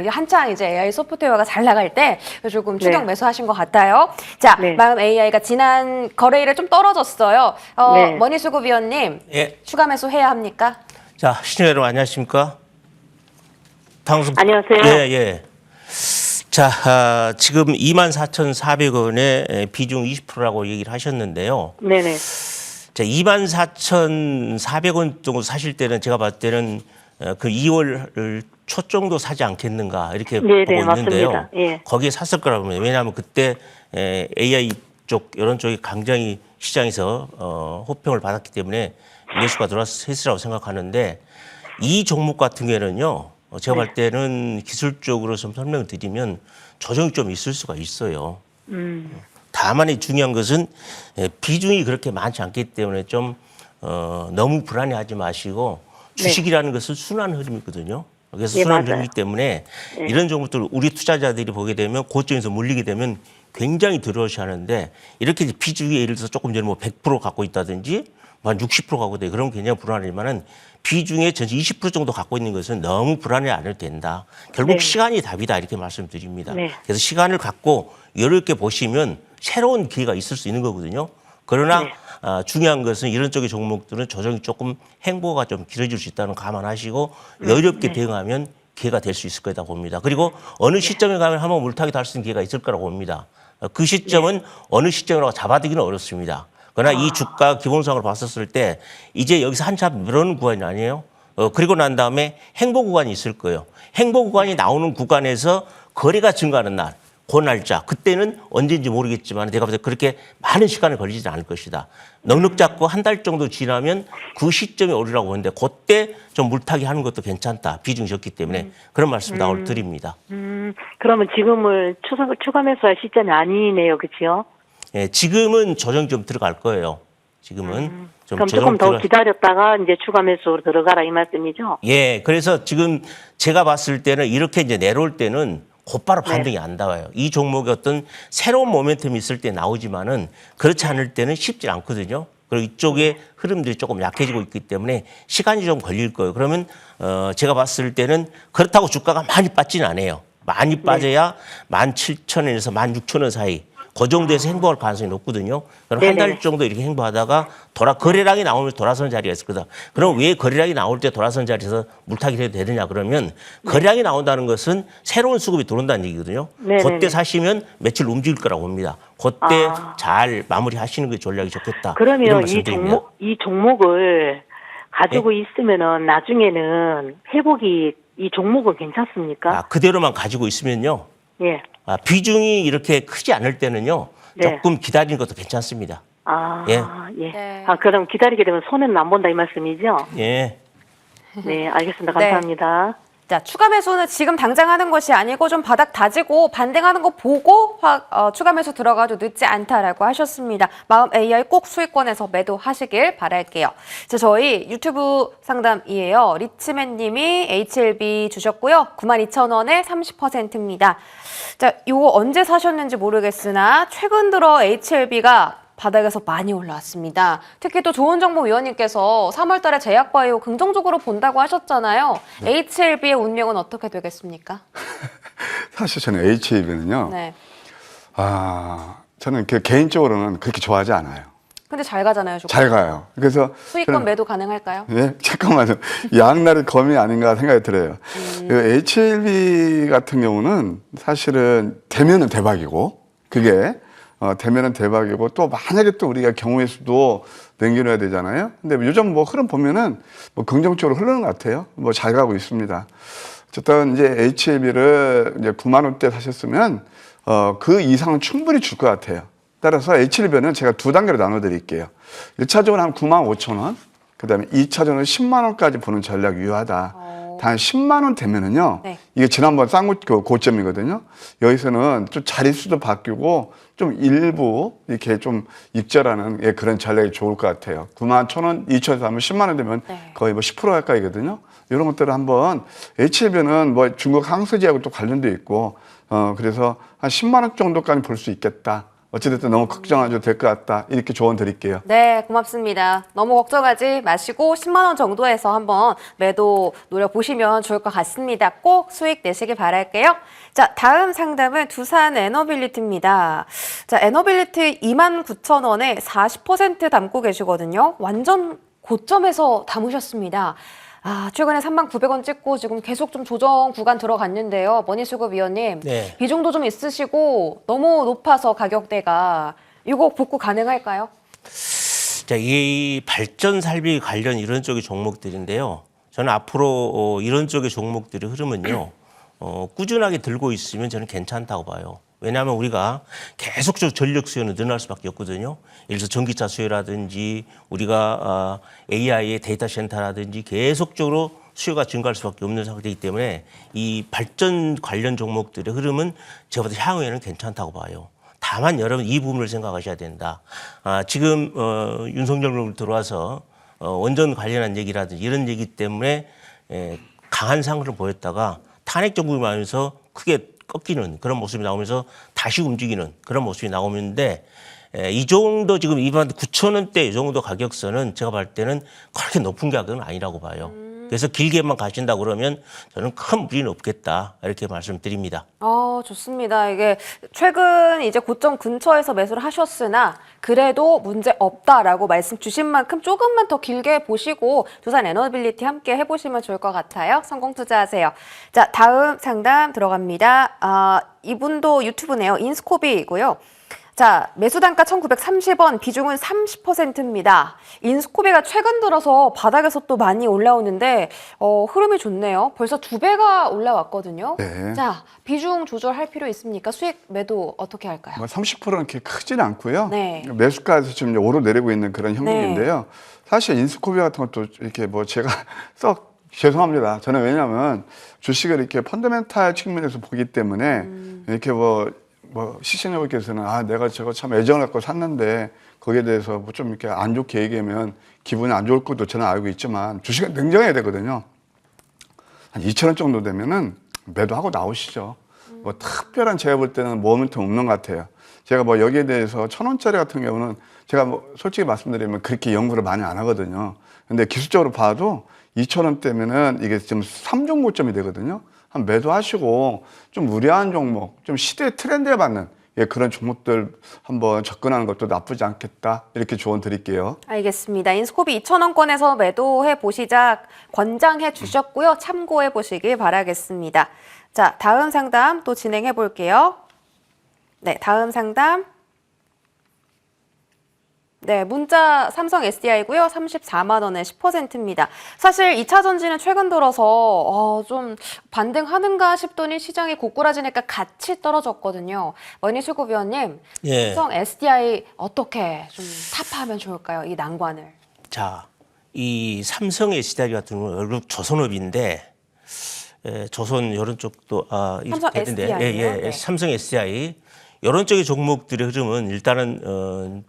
이게 한창 이제 AI 소프트웨어가 잘 나갈 때 조금 추격 네. 매수하신 것 같아요. 자, 네. 마음 AI가 지난 거래일에 좀 떨어졌어요. 네. 머니수급위원님, 예. 추가 매수 해야 합니까? 자, 시청자 여러분 안녕하십니까? 방송. 안녕하세요. 예, 예. 자, 지금 24,400원에 비중 20%라고 얘기를 하셨는데요. 네네. 자, 24,400원 정도 사실 때는 제가 봤을 때는 그 2월 초 정도 사지 않겠는가 이렇게 네네, 보고 있는데요. 맞습니다. 예. 거기에 샀을 거라고 봅니다. 왜냐하면 그때 AI 쪽 이런 쪽이 굉장히 시장에서 호평을 받았기 때문에 매수가 들어왔으라고 생각하는데 이 종목 같은 경우에는요. 제가 볼 때는 기술적으로 좀 설명을 드리면 조정이 좀 있을 수가 있어요. 다만 중요한 것은 비중이 그렇게 많지 않기 때문에 좀 너무 불안해하지 마시고 주식이라는 것은 순환 흐름이거든요. 그래서 네, 순환 맞아요. 흐름이기 때문에 이런 종목들 우리 투자자들이 보게 되면 고점에서 물리게 되면 굉장히 두려워하는데 이렇게 비중이 예를 들어서 조금 전에 100% 갖고 있다든지 한 60% 가고 돼. 그럼 굉장히 불안하지만은 비중의 전체 20% 정도 갖고 있는 것은 너무 불안해 안 해도 된다. 결국 네. 시간이 답이다 이렇게 말씀드립니다. 네. 그래서 시간을 갖고 이렇게 보시면 새로운 기회가 있을 수 있는 거거든요. 그러나 네. 중요한 것은 이런 쪽의 종목들은 조정이 조금 행보가 좀 길어질 수 있다는 거 감안하시고 여유롭게 네. 대응하면 기회가 될 수 있을 거다 봅니다. 그리고 어느 시점에 가면 한번 물타기 달 수 있는 기회가 있을 거라고 봅니다. 그 시점은 어느 시점이라고 잡아두기는 어렵습니다. 그러나 이 주가 기본상으로 봤었을 때 이제 여기서 한참 늘어는 구간이 아니에요. 그리고 난 다음에 행보 구간이 있을 거예요. 행보 구간이 나오는 구간에서 거래가 증가하는 날, 그 날짜, 그때는 언제인지 모르겠지만 제가 볼때 그렇게 많은 시간이 걸리지 않을 것이다. 넉넉 잡고 한 달 정도 지나면 그 시점에 오르라고 보는데 그때 좀 물타기 하는 것도 괜찮다. 비중이 적기 때문에 그런 말씀 나올 드립니다. 그러면 지금을 추가 매수할 시점이 아니네요, 그렇죠? 예, 지금은 조정 좀 들어갈 거예요. 지금은 좀 그럼 조정 조금 더 들어갈. 기다렸다가 이제 추가 매수로 들어가라 이 말씀이죠? 예, 그래서 지금 제가 봤을 때는 이렇게 이제 내려올 때는 곧바로 네. 반등이 안 나와요. 이 종목이 어떤 새로운 모멘텀이 있을 때 나오지만은 그렇지 않을 때는 쉽지 않거든요. 그리고 이쪽에 흐름들이 조금 약해지고 있기 때문에 시간이 좀 걸릴 거예요. 그러면 제가 봤을 때는 그렇다고 주가가 많이 빠지는 않아요. 많이 빠져야 17,000원에서 16,000원 사이. 그 정도에서 행보할 가능성이 높거든요. 그럼 한 달 네네. 정도 이렇게 행보하다가 거래량이 나오면 돌아서는 자리가 있을 거다. 그럼 왜 거래량이 나올 때 돌아서는 자리에서 물타기를 해도 되느냐 그러면 거래량이 나온다는 것은 새로운 수급이 들어온다는 얘기거든요. 네네네. 그때 사시면 며칠 움직일 거라고 봅니다. 그때 아. 잘 마무리하시는 게 전략이 좋겠다. 이런 그러면 말씀드립니다. 이 종목을 가지고 있으면은 나중에는 회복이 이 종목은 괜찮습니까? 그대로만 가지고 있으면요. 예. 비중이 이렇게 크지 않을 때는요. 네. 조금 기다리는 것도 괜찮습니다. 예. 네. 그럼 기다리게 되면 손해는 안 본다 이 말씀이죠? 예. 네, 알겠습니다. 네. 감사합니다. 자, 추가 매수는 지금 당장 하는 것이 아니고 좀 바닥 다지고 반등하는 거 보고 추가 매수 들어가도 늦지 않다라고 하셨습니다. 마음 AI 꼭 수익권에서 매도하시길 바랄게요. 자, 저희 유튜브 상담이에요. 리치맨 님이 HLB 주셨고요. 92,000원에 30%입니다. 자, 이거 언제 사셨는지 모르겠으나 최근 들어 HLB가 바닥에서 많이 올라왔습니다. 특히 또 조은정보 위원님께서 3월 달에 제약바이오 긍정적으로 본다고 하셨잖아요. HLB의 운명은 어떻게 되겠습니까? 사실 저는 HAB는요. 네. 저는 개인적으로는 그렇게 좋아하지 않아요. 근데 잘 가잖아요, 조금. 잘 가요. 그래서 수익권 저는- 매도 가능할까요? 예, 잠깐만요. 양날의 검이 아닌가 생각이 들어요. HLB 같은 경우는 사실은 되면은 대박이고, 그게 되면은 대박이고, 또 만약에 또 우리가 경우의 수도 남겨놔야 되잖아요. 근데 요즘 뭐 흐름 보면은 뭐 긍정적으로 흐르는 것 같아요. 뭐 잘 가고 있습니다. 어쨌든 이제 HLB를 이제 9만 원대 사셨으면 그 이상은 충분히 줄 것 같아요. 따라서 HLB는 제가 두 단계로 나눠 드릴게요. 1차적으로 한 9만 5천 원, 그다음에 2차적으로 10만 원까지 보는 전략이 유효하다. 단 10만 원 되면은요. 네. 이게 지난번 싼 고점이거든요. 여기서는 좀 자릿수도 바뀌고 좀 일부 이렇게 좀 익절하는 그런 전략이 좋을 것 같아요. 9만 1천 원, 2천에서 하면 10만 원 되면 네. 거의 뭐 10% 가까이거든요. 이런 것들을 한번 HLB는 뭐 중국 항서지하고 또 관련돼 있고 그래서 한 10만 원 정도까지 볼 수 있겠다. 어찌됐든 너무 걱정 안 해도 될 것 같다. 이렇게 조언 드릴게요. 네, 고맙습니다. 너무 걱정하지 마시고 10만 원 정도에서 한번 매도 노려보시면 좋을 것 같습니다. 꼭 수익 내시길 바랄게요. 자, 다음 상담은 두산 에너빌리티입니다. 자, 에너빌리티 29,000원에 40% 담고 계시거든요. 완전 고점에서 담으셨습니다. 최근에 39,000원 찍고 지금 계속 좀 조정 구간 들어갔는데요. 머니수급 위원님, 네. 비중도 좀 있으시고 너무 높아서 가격대가 이거 복구 가능할까요? 자, 이 발전 살비 관련 이런 쪽의 종목들인데요. 저는 앞으로 이런 쪽의 종목들의 흐름은요. 꾸준하게 들고 있으면 저는 괜찮다고 봐요. 왜냐하면 우리가 계속적으로 전력 수요는 늘어날 수밖에 없거든요. 예를 들어서 전기차 수요라든지 우리가 AI의 데이터 센터라든지 계속적으로 수요가 증가할 수밖에 없는 상태이기 때문에 이 발전 관련 종목들의 흐름은 저보다 향후에는 괜찮다고 봐요. 다만 여러분 이 부분을 생각하셔야 된다. 지금 윤석열 정부 들어와서 원전 관련한 얘기라든지 이런 얘기 때문에 강한 상승을 보였다가 탄핵 정부를 하면서 크게 꺾이는 그런 모습이 나오면서 다시 움직이는 그런 모습이 나오는데 이 정도 지금 2만 9천 원대 이 정도 가격선은 제가 볼 때는 그렇게 높은 가격은 아니라고 봐요. 그래서 길게만 가신다 그러면 저는 큰 무리는 없겠다 이렇게 말씀드립니다. 좋습니다. 이게 최근 이제 고점 근처에서 매수를 하셨으나 그래도 문제 없다라고 말씀 주신 만큼 조금만 더 길게 보시고 두산 에너빌리티 함께 해보시면 좋을 것 같아요. 성공 투자하세요. 자, 다음 상담 들어갑니다. 이분도 유튜브네요. 인스코비이고요. 자, 매수 단가 1,930원, 비중은 30%입니다. 인스코비가 최근 들어서 바닥에서 또 많이 올라오는데 흐름이 좋네요. 벌써 2배가 올라왔거든요. 네. 자, 비중 조절할 필요 있습니까? 수익 매도 어떻게 할까요? 뭐 30%는 그렇게 크지는 않고요. 네. 매수가에서 지금 이제 오르내리고 있는 그런 형국인데요. 사실 인스코비아 같은 것도 이렇게 뭐 제가 썩 죄송합니다. 저는 왜냐하면 주식을 이렇게 펀더멘탈 측면에서 보기 때문에 이렇게 뭐 시청자분께서는 내가 저거 참 애정을 갖고 샀는데 거기에 대해서 뭐 좀 이렇게 안 좋게 얘기하면 기분이 안 좋을 것도 저는 알고 있지만 주식은 냉정해야 되거든요. 한 2,000원 정도 되면은 매도하고 나오시죠. 뭐 특별한 제가 볼 때는 모멘텀 없는 것 같아요. 제가 뭐 여기에 대해서 1,000원짜리 같은 경우는 제가 뭐 솔직히 말씀드리면 그렇게 연구를 많이 안 하거든요. 근데 기술적으로 봐도 2,000원대면은 이게 지금 3종 고점이 되거든요. 한 매도하시고 좀 무리한 종목, 좀 시대 트렌드에 맞는 그런 종목들 한번 접근하는 것도 나쁘지 않겠다. 이렇게 조언 드릴게요. 알겠습니다. 인스코비 2,000원권에서 매도해 보시자 권장해 주셨고요. 참고해 보시길 바라겠습니다. 자, 다음 상담 또 진행해 볼게요. 네, 다음 상담. 네, 문자 삼성 SDI고요. 34만 원에 10%입니다. 사실 2차 전지는 최근 들어서 좀 반등하는가 싶더니 시장이 고꾸라지니까 같이 떨어졌거든요. 원희수구위원님, 예. 삼성 SDI 어떻게 좀 타파하면 좋을까요? 이 난관을. 자, 이 삼성 SDI 같은 경우는 결국 조선업인데 조선 이런 쪽도 삼성 SDI 예요? 네. 삼성 SDI 이런 쪽의 종목들의 흐름은 일단은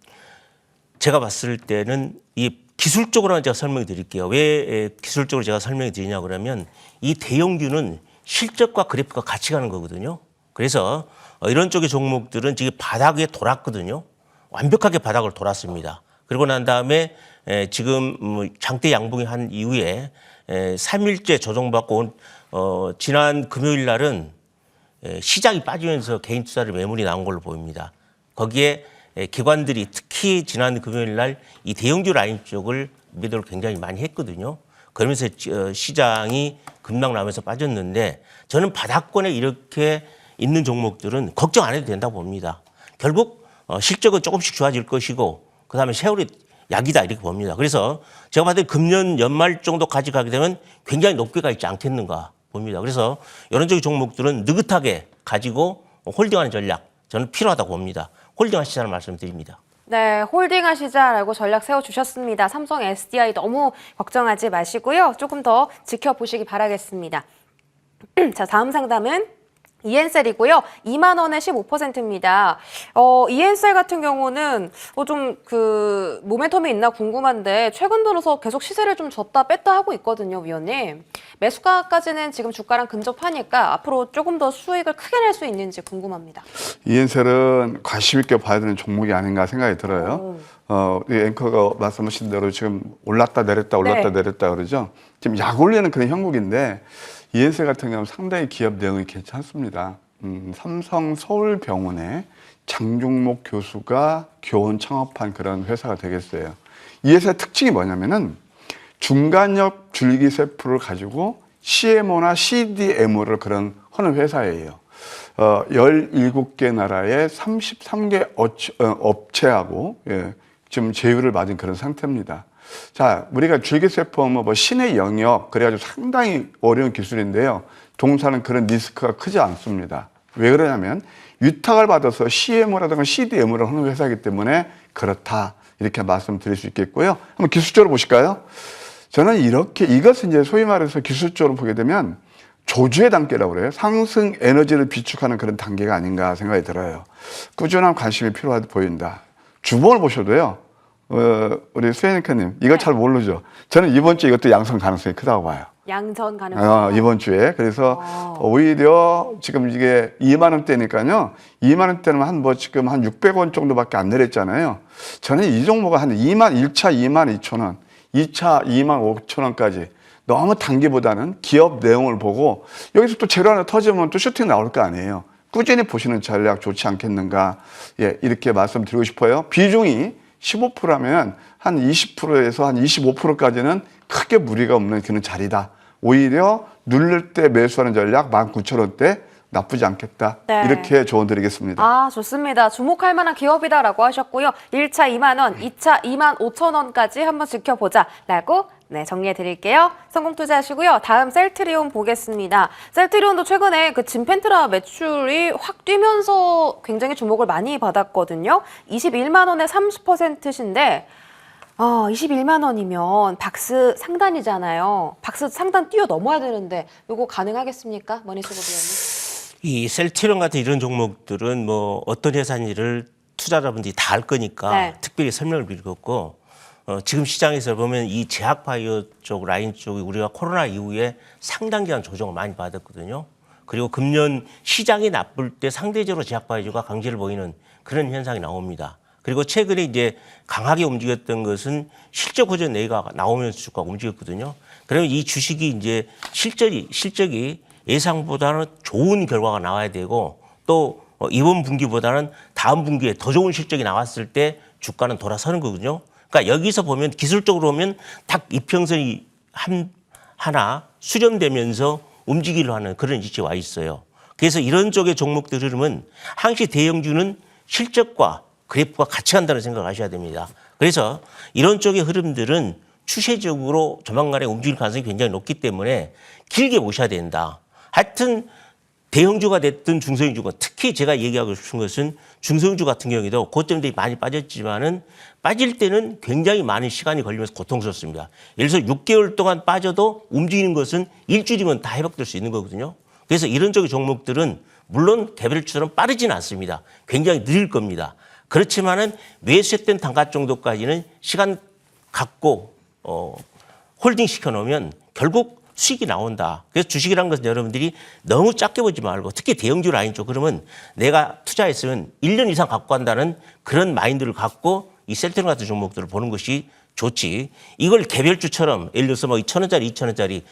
제가 봤을 때는 이 기술적으로는 제가 설명해 드릴게요. 왜 기술적으로 제가 설명해 드리냐 그러면 이 대형주는 실적과 그래프가 같이 가는 거거든요. 그래서 이런 쪽의 종목들은 지금 바닥에 돌았거든요. 완벽하게 바닥을 돌았습니다. 그리고 난 다음에 지금 장대 양봉이 한 이후에 3일째 조정받고 온 지난 금요일 날은 시장이 빠지면서 개인 투자를 매물이 나온 걸로 보입니다. 거기에 기관들이 특히 지난 금요일 날 이 대형주 라인 쪽을 매도를 굉장히 많이 했거든요. 그러면서 시장이 급락나면서 빠졌는데 저는 바닥권에 이렇게 있는 종목들은 걱정 안 해도 된다고 봅니다. 결국 실적은 조금씩 좋아질 것이고 그다음에 세월이 약이다 이렇게 봅니다. 그래서 제가 봤을 때 금년 연말 정도까지 가게 되면 굉장히 높게 가 있지 않겠는가 봅니다. 그래서 이런 쪽의 종목들은 느긋하게 가지고 홀딩하는 전략 저는 필요하다고 봅니다. 홀딩하시자는 말씀드립니다. 네, 홀딩하시자라고 전략 세워주셨습니다. 삼성 SDI 너무 걱정하지 마시고요. 조금 더 지켜보시기 바라겠습니다. 자, 다음 상담은 이엔셀이고요. 2만 원에 15%입니다. 이엔셀 같은 경우는 좀 그 모멘텀이 있나 궁금한데 최근 들어서 계속 시세를 좀 줬다 뺐다 하고 있거든요, 위원님. 매수가까지는 지금 주가랑 근접하니까 앞으로 조금 더 수익을 크게 낼 수 있는지 궁금합니다. 이엔셀은 관심 있게 봐야 되는 종목이 아닌가 생각이 들어요. 이 앵커가 말씀하신 대로 지금 올랐다 내렸다 네. 내렸다 그러죠. 지금 약 올리는 그런 형국인데 이엔셀 같은 경우는 상당히 기업 내용이 괜찮습니다. 삼성 서울병원에 장종목 교수가 교원 창업한 그런 회사가 되겠어요. 이 회사의 특징이 뭐냐면은 중간엽 줄기세포를 가지고 CMO나 CDMO를 그런 하는 회사예요. 17개 나라의 33개 업체하고 지금 제휴를 맞은 그런 상태입니다. 자, 우리가 줄기세포 뭐 신의 영역 그래가지고 상당히 어려운 기술인데요. 동사는 그런 리스크가 크지 않습니다. 왜 그러냐면 위탁을 받아서 CMO라든가 CDMO를 하는 회사이기 때문에 그렇다 이렇게 말씀드릴 수 있겠고요. 한번 기술적으로 보실까요? 저는 이것은 이제 소위 말해서 기술적으로 보게 되면 조주의 단계라고 그래요. 상승 에너지를 비축하는 그런 단계가 아닌가 생각이 들어요. 꾸준한 관심이 필요하다 보인다. 주봉을 보셔도요. 우리 수혜니카님 이거 잘 모르죠. 저는 이번 주 이것도 양성 가능성이 크다고 봐요. 양전 가능성. 이번 주에. 그래서 오히려 지금 이게 2만 원대니까요. 2만 원대는 지금 한 600원 정도밖에 안 내렸잖아요. 저는 이 종목은 한 1차 2만 2천 원, 2차 2만 5천 원까지 너무 단기보다는 기업 내용을 보고 여기서 또 재료 하나 터지면 또 슈팅 나올 거 아니에요. 꾸준히 보시는 전략 좋지 않겠는가. 예, 이렇게 말씀드리고 싶어요. 비중이 15%라면 한 20%에서 한 25%까지는 크게 무리가 없는 그런 자리다. 오히려 누를 때 매수하는 전략 19,000원대 나쁘지 않겠다. 네. 이렇게 조언 드리겠습니다. 아, 좋습니다. 주목할 만한 기업이다라고 하셨고요. 1차 2만 원, 2차 2만 5천 원까지 한번 지켜보자라고 정리해 드릴게요. 성공 투자하시고요. 다음 셀트리온 보겠습니다. 셀트리온도 최근에 그 진펜트라 매출이 확 뛰면서 굉장히 주목을 많이 받았거든요. 21만 원에 30%신데 21만 원이면 박스 상단이잖아요. 박스 상단 뛰어넘어야 되는데 이거 가능하겠습니까? 머니수고 위원님. 이 셀트리온 같은 이런 종목들은 뭐 어떤 회사인지를 투자자분들이 다 알 거니까 네. 특별히 설명을 필요 없고 지금 시장에서 보면 이 제약바이오 쪽 라인 쪽이 우리가 코로나 이후에 상당 기간 조정을 많이 받았거든요. 그리고 금년 시장이 나쁠 때 상대적으로 제약바이오가 강세를 보이는 그런 현상이 나옵니다. 그리고 최근에 이제 강하게 움직였던 것은 실적 호전 내가 나오면서 주가가 움직였거든요. 그러면 이 주식이 이제 실적이 예상보다는 좋은 결과가 나와야 되고 또 이번 분기보다는 다음 분기에 더 좋은 실적이 나왔을 때 주가는 돌아서는 거거든요. 그러니까 여기서 보면 기술적으로 보면 딱 이평선이 하나 수렴되면서 움직이려 하는 그런 위치에 와 있어요. 그래서 이런 쪽의 종목들 흐름은 항시 대형주는 실적과 그래프가 같이 간다는 생각을 하셔야 됩니다. 그래서 이런 쪽의 흐름들은 추세적으로 조만간에 움직일 가능성이 굉장히 높기 때문에 길게 보셔야 된다. 하여튼 대형주가 됐든 중소형주가 특히 제가 얘기하고 싶은 것은 중소형주 같은 경우에도 고점들이 많이 빠졌지만은 빠질 때는 굉장히 많은 시간이 걸리면서 고통스럽습니다. 예를 들어서 6개월 동안 빠져도 움직이는 것은 일주일이면 다 회복될 수 있는 거거든요. 그래서 이런 쪽의 종목들은 물론 개별주처럼 빠르지는 않습니다. 굉장히 느릴 겁니다. 그렇지만은 매수했던 단가 정도까지는 시간 갖고 홀딩 시켜 놓으면 결국 수익이 나온다. 그래서 주식이라는 것은 여러분들이 너무 작게 보지 말고 특히 대형주 라인 쪽 그러면 내가 투자했으면 1년 이상 갖고 간다는 그런 마인드를 갖고 이 셀트리온 같은 종목들을 보는 것이 좋지. 이걸 개별주처럼 예를 들어서 뭐 1,000원짜리, 2,000원짜리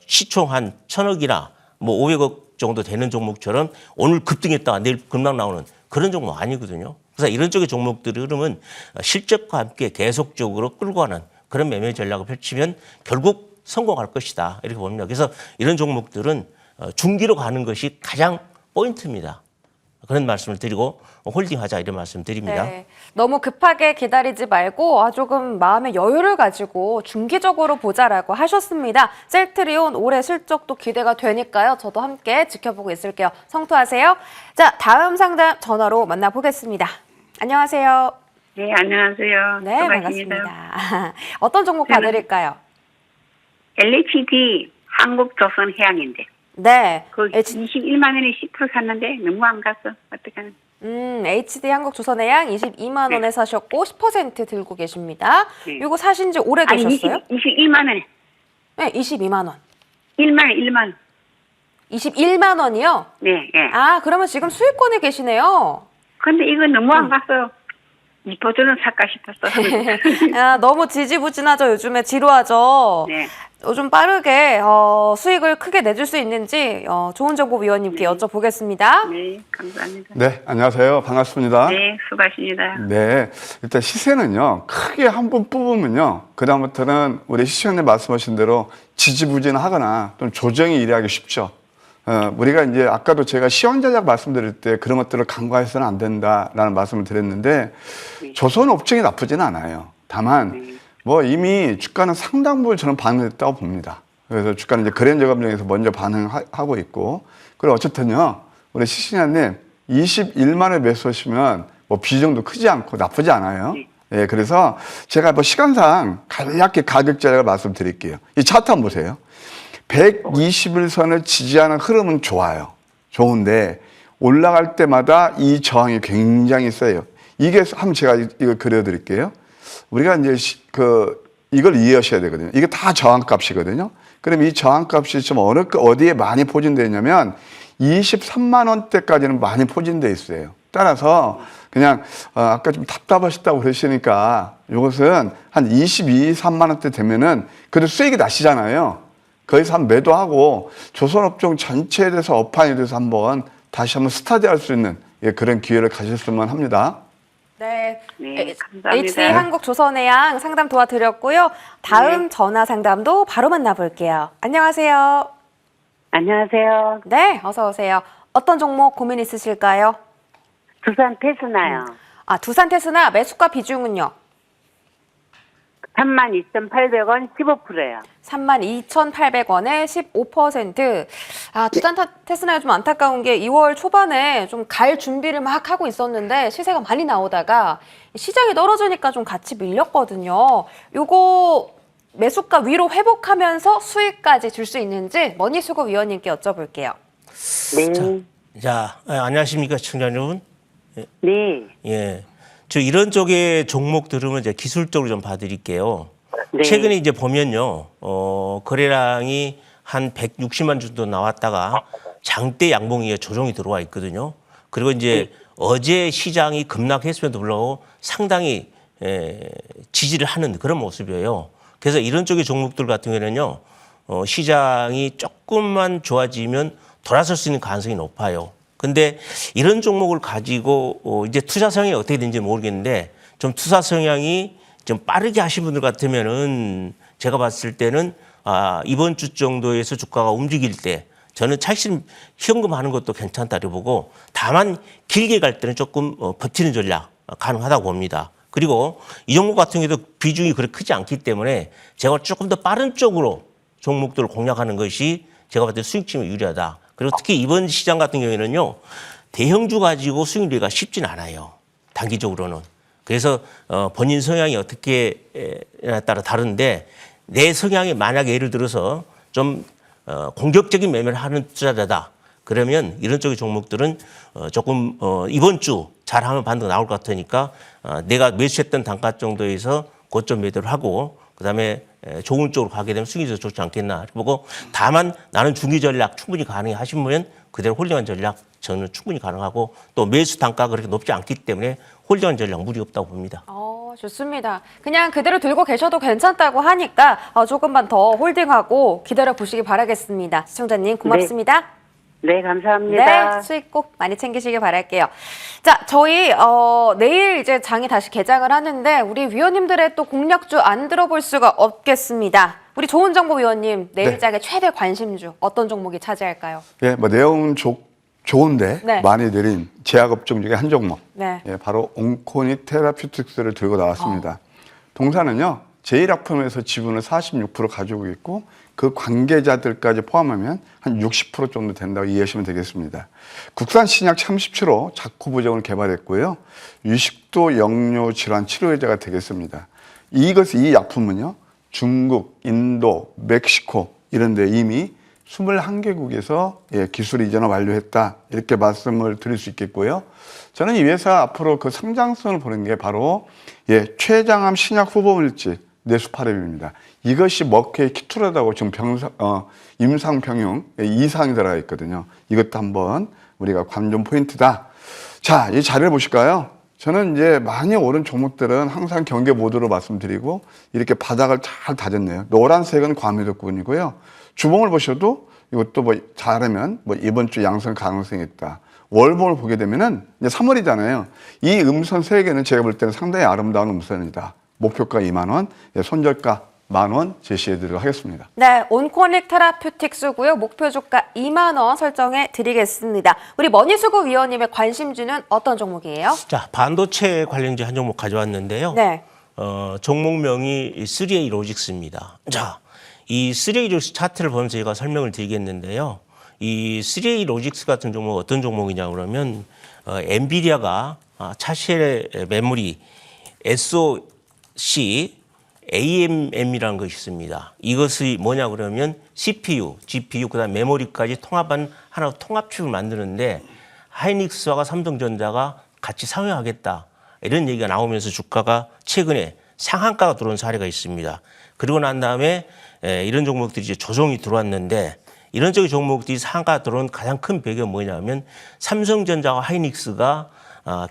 시총 한 1,000억이나 뭐 500억 정도 되는 종목처럼 오늘 급등했다가 내일 급락 나오는 그런 종목 아니거든요. 그래서 이런 쪽의 종목들의 흐름은 실적과 함께 계속적으로 끌고 가는 그런 매매 전략을 펼치면 결국 성공할 것이다. 이렇게 봅니다. 그래서 이런 종목들은 중기로 가는 것이 가장 포인트입니다. 그런 말씀을 드리고 홀딩하자 이런 말씀 드립니다. 네, 너무 급하게 기다리지 말고 조금 마음의 여유를 가지고 중기적으로 보자라고 하셨습니다. 셀트리온 올해 실적도 기대가 되니까요. 저도 함께 지켜보고 있을게요. 성투하세요. 자, 다음 상담 전화로 만나보겠습니다. 안녕하세요. 네, 안녕하세요. 네, 반갑습니다. 어떤 종목 봐드릴까요? LHD 한국조선해양인데 네. 그 21만 원에 10% 샀는데 너무 안 갔어. 어떡하나. HD 한국조선해양 22만 원에 사셨고 10% 들고 계십니다. 네. 이거 사신 지 오래되셨어요? 22만 원에. 네, 22만 원. 1만 원. 21만 원이요? 네, 예. 아, 그러면 지금 수익권에 계시네요. 근데 이거 너무 안 갔어요. 2%는 살까 싶었어. 아, 너무 지지부진하죠. 요즘에 지루하죠. 네. 좀 빠르게 수익을 크게 내줄 수 있는지 좋은 정보 위원님께 여쭤보겠습니다. 네, 감사합니다. 네, 안녕하세요. 반갑습니다. 네, 수고하십니다. 네, 일단 시세는요, 크게 한 번 뽑으면요, 그다음부터는 우리 시청자님 말씀하신 대로 지지부진하거나 좀 조정이 일어나기 쉽죠. 우리가 이제 아까도 제가 시황 전략 말씀드릴 때 그런 것들을 간과해서는 안 된다라는 말씀을 드렸는데, 조선 업종이 나쁘지는 않아요. 다만, 뭐 이미 주가는 상당 부분 저는 반응했다고 봅니다. 그래서 주가는 이제 거래량 저감정에서 먼저 반응하고 있고, 그리고 어쨌든요, 우리 시청자님 21만 원 매수하시면 뭐 비중도 크지 않고 나쁘지 않아요. 예, 그래서 제가 뭐 시간상 간략히 가격 전략을 말씀드릴게요. 이 차트 한번 보세요. 121선을 지지하는 흐름은 좋아요. 좋은데 올라갈 때마다 이 저항이 굉장히 세요. 이게 한번 제가 이거 그려드릴게요. 우리가 이제 이걸 이해하셔야 되거든요. 이게 다 저항값이거든요. 그럼 이 저항값이 지금 어디에 많이 포진되어 있냐면 23만 원대까지는 많이 포진되어 있어요. 따라서 그냥 아까 좀 답답하셨다고 그러시니까 이것은 한 22, 3만 원대 되면은 그래도 수익이 나시잖아요. 거기서 한 매도하고 조선업종 전체에 대해서 업황에 대해서 다시 한번 스타디할 수 있는 그런 기회를 가졌으면 합니다. 네, 네, 감사합니다. HC한국조선해양 상담 도와드렸고요. 다음 전화 상담도 바로 만나볼게요. 안녕하세요. 안녕하세요. 네, 어서 오세요. 어떤 종목 고민 있으실까요? 두산 테스나요. 아, 두산 테스나 매수가 비중은요? 32,800원 15%예요. 32,800원에 15%. 아, 두산 테스나가 좀 안타까운 게 2월 초반에 좀 갈 준비를 막 하고 있었는데 시세가 많이 나오다가 시장이 떨어지니까 좀 같이 밀렸거든요. 요거 매수가 위로 회복하면서 수익까지 줄 수 있는지 머니수고 위원님께 여쭤볼게요. 네. 자, 안녕하십니까, 시청자 여러분. 네. 예. 저 이런 쪽의 종목 들으면 이제 기술적으로 좀 봐드릴게요. 네. 최근에 이제 보면요, 거래량이 한 160만 정도 나왔다가 장대 양봉에 조정이 들어와 있거든요. 그리고 이제 어제 시장이 급락했음에도 불구하고 상당히 지지를 하는 그런 모습이에요. 그래서 이런 쪽의 종목들 같은 경우에는요, 시장이 조금만 좋아지면 돌아설 수 있는 가능성이 높아요. 근데 이런 종목을 가지고 이제 투자 성향이 어떻게 되는지 모르겠는데 좀 투자 성향이 좀 빠르게 하신 분들 같으면은 제가 봤을 때는 이번 주 정도에서 주가가 움직일 때 저는 차익 현금하는 것도 괜찮다고 보고 다만 길게 갈 때는 조금 버티는 전략 가능하다고 봅니다. 그리고 이 종목 같은 경우도 비중이 그렇게 크지 않기 때문에 제가 조금 더 빠른 쪽으로 종목들을 공략하는 것이 제가 봤을 때 수익침에 유리하다. 그리고 특히 이번 시장 같은 경우에는요, 대형주 가지고 수익 내기가 쉽진 않아요. 단기적으로는. 그래서 본인 성향이 어떻게 따라 다른데 내 성향이 만약에 예를 들어서 좀 공격적인 매매를 하는 투자자다. 그러면 이런 쪽의 종목들은 조금 이번 주 잘하면 반등 나올 것 같으니까 내가 매수했던 단가 정도에서 고점 매도를 하고 그다음에 좋은 쪽으로 가게 되면 수익이 더 좋지 않겠나 보고 다만 나는 중기 전략 충분히 가능해 하시면 그대로 홀딩한 전략 저는 충분히 가능하고 또 매수 단가가 그렇게 높지 않기 때문에 홀딩한 전략 무리 없다고 봅니다. 좋습니다. 그냥 그대로 들고 계셔도 괜찮다고 하니까 조금만 더 홀딩하고 기다려 보시기 바라겠습니다. 시청자님 고맙습니다. 네, 감사합니다. 네, 수익 꼭 많이 챙기시길 바랄게요. 자, 저희 내일 이제 장이 다시 개장을 하는데 우리 위원님들의 또 공략주 안 들어볼 수가 없겠습니다. 우리 좋은정보 위원님, 내일 네. 장의 최대 관심주 어떤 종목이 차지할까요? 예, 뭐 내용은 좋은데 네. 많이 내린 제약업종 중에 한 종목. 네. 예, 바로 온코닉 테라퓨틱스를 들고 나왔습니다. 동사는요, 제일약품에서 지분을 46% 가지고 있고 그 관계자들까지 포함하면 한 60% 정도 된다고 이해하시면 되겠습니다. 국산 신약 37호 자쿠부정을 개발했고요. 유식도 역류 질환 치료제가 되겠습니다. 이 약품은요, 중국, 인도, 멕시코 이런 데 이미 21개국에서 기술 이전을 완료했다. 이렇게 말씀을 드릴 수 있겠고요. 저는 이 회사 앞으로 그 성장성을 보는 게 바로 췌장암 신약 후보물질 네수파렙입니다. 이것이 먹회의 키투라다고 지금 임상병용 이상이 들어가 있거든요. 이것도 한번 우리가 관전 포인트다. 자, 이 자료를 보실까요? 저는 이제 많이 오른 종목들은 항상 경계 모드로 말씀드리고 이렇게 바닥을 잘 다졌네요. 노란색은 과매도권이고요. 주봉을 보셔도 이것도 뭐 잘하면 뭐 이번 주 양성 가능성이 있다. 월봉을 보게 되면은 이제 3월이잖아요. 이 음선 3개는 제가 볼 때는 상당히 아름다운 음선이다. 목표가 2만 원, 손절가 10,000원 제시해드리도록 하겠습니다. 네, 온코닉 테라퓨틱스고요. 목표 주가 2만 원 설정해 드리겠습니다. 우리 머니수고 위원님의 관심주는 어떤 종목이에요? 자, 반도체 관련주 한 종목 가져왔는데요. 네. 종목명이 3A 로직스입니다. 자, 이 3A 로직스 차트를 보면서 제가 설명을 드리겠는데요. 이 3A 로직스 같은 종목은 어떤 종목이냐 그러면 엔비디아가 차셀 메모리 SoC AMM이라는 것이 있습니다. 이것이 뭐냐 그러면 CPU, GPU, 그다음 메모리까지 통합한 하나의 통합칩을 만드는데 하이닉스와 삼성전자가 같이 상용하겠다. 이런 얘기가 나오면서 주가가 최근에 상한가가 들어온 사례가 있습니다. 그리고 난 다음에 이런 종목들이 이제 조정이 들어왔는데 이런 쪽의 종목들이 상한가 들어온 가장 큰 배경은 뭐냐면 삼성전자와 하이닉스가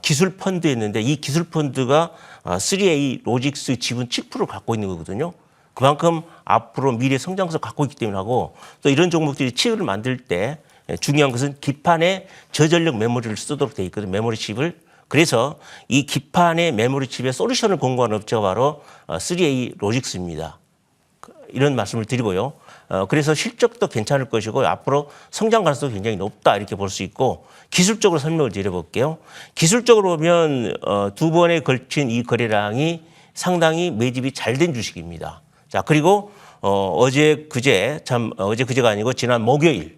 기술 펀드였는데 이 기술 펀드가 3A 로직스 지분 7%를 갖고 있는 거거든요. 그만큼 앞으로 미래 성장성을 갖고 있기 때문에 하고 또 이런 종목들이 칩을 만들 때 중요한 것은 기판에 저전력 메모리를 쓰도록 돼 있거든요. 메모리 칩을. 그래서 이 기판의 메모리 칩에 솔루션을 공급하는 업체가 바로 3A 로직스입니다. 이런 말씀을 드리고요. 그래서 실적도 괜찮을 것이고 앞으로 성장 가능성도 굉장히 높다 이렇게 볼 수 있고 기술적으로 설명을 드려볼게요. 기술적으로 보면 두 번에 걸친 이 거래량이 상당히 매집이 잘 된 주식입니다. 자 그리고 어제 그제가 아니고 지난 목요일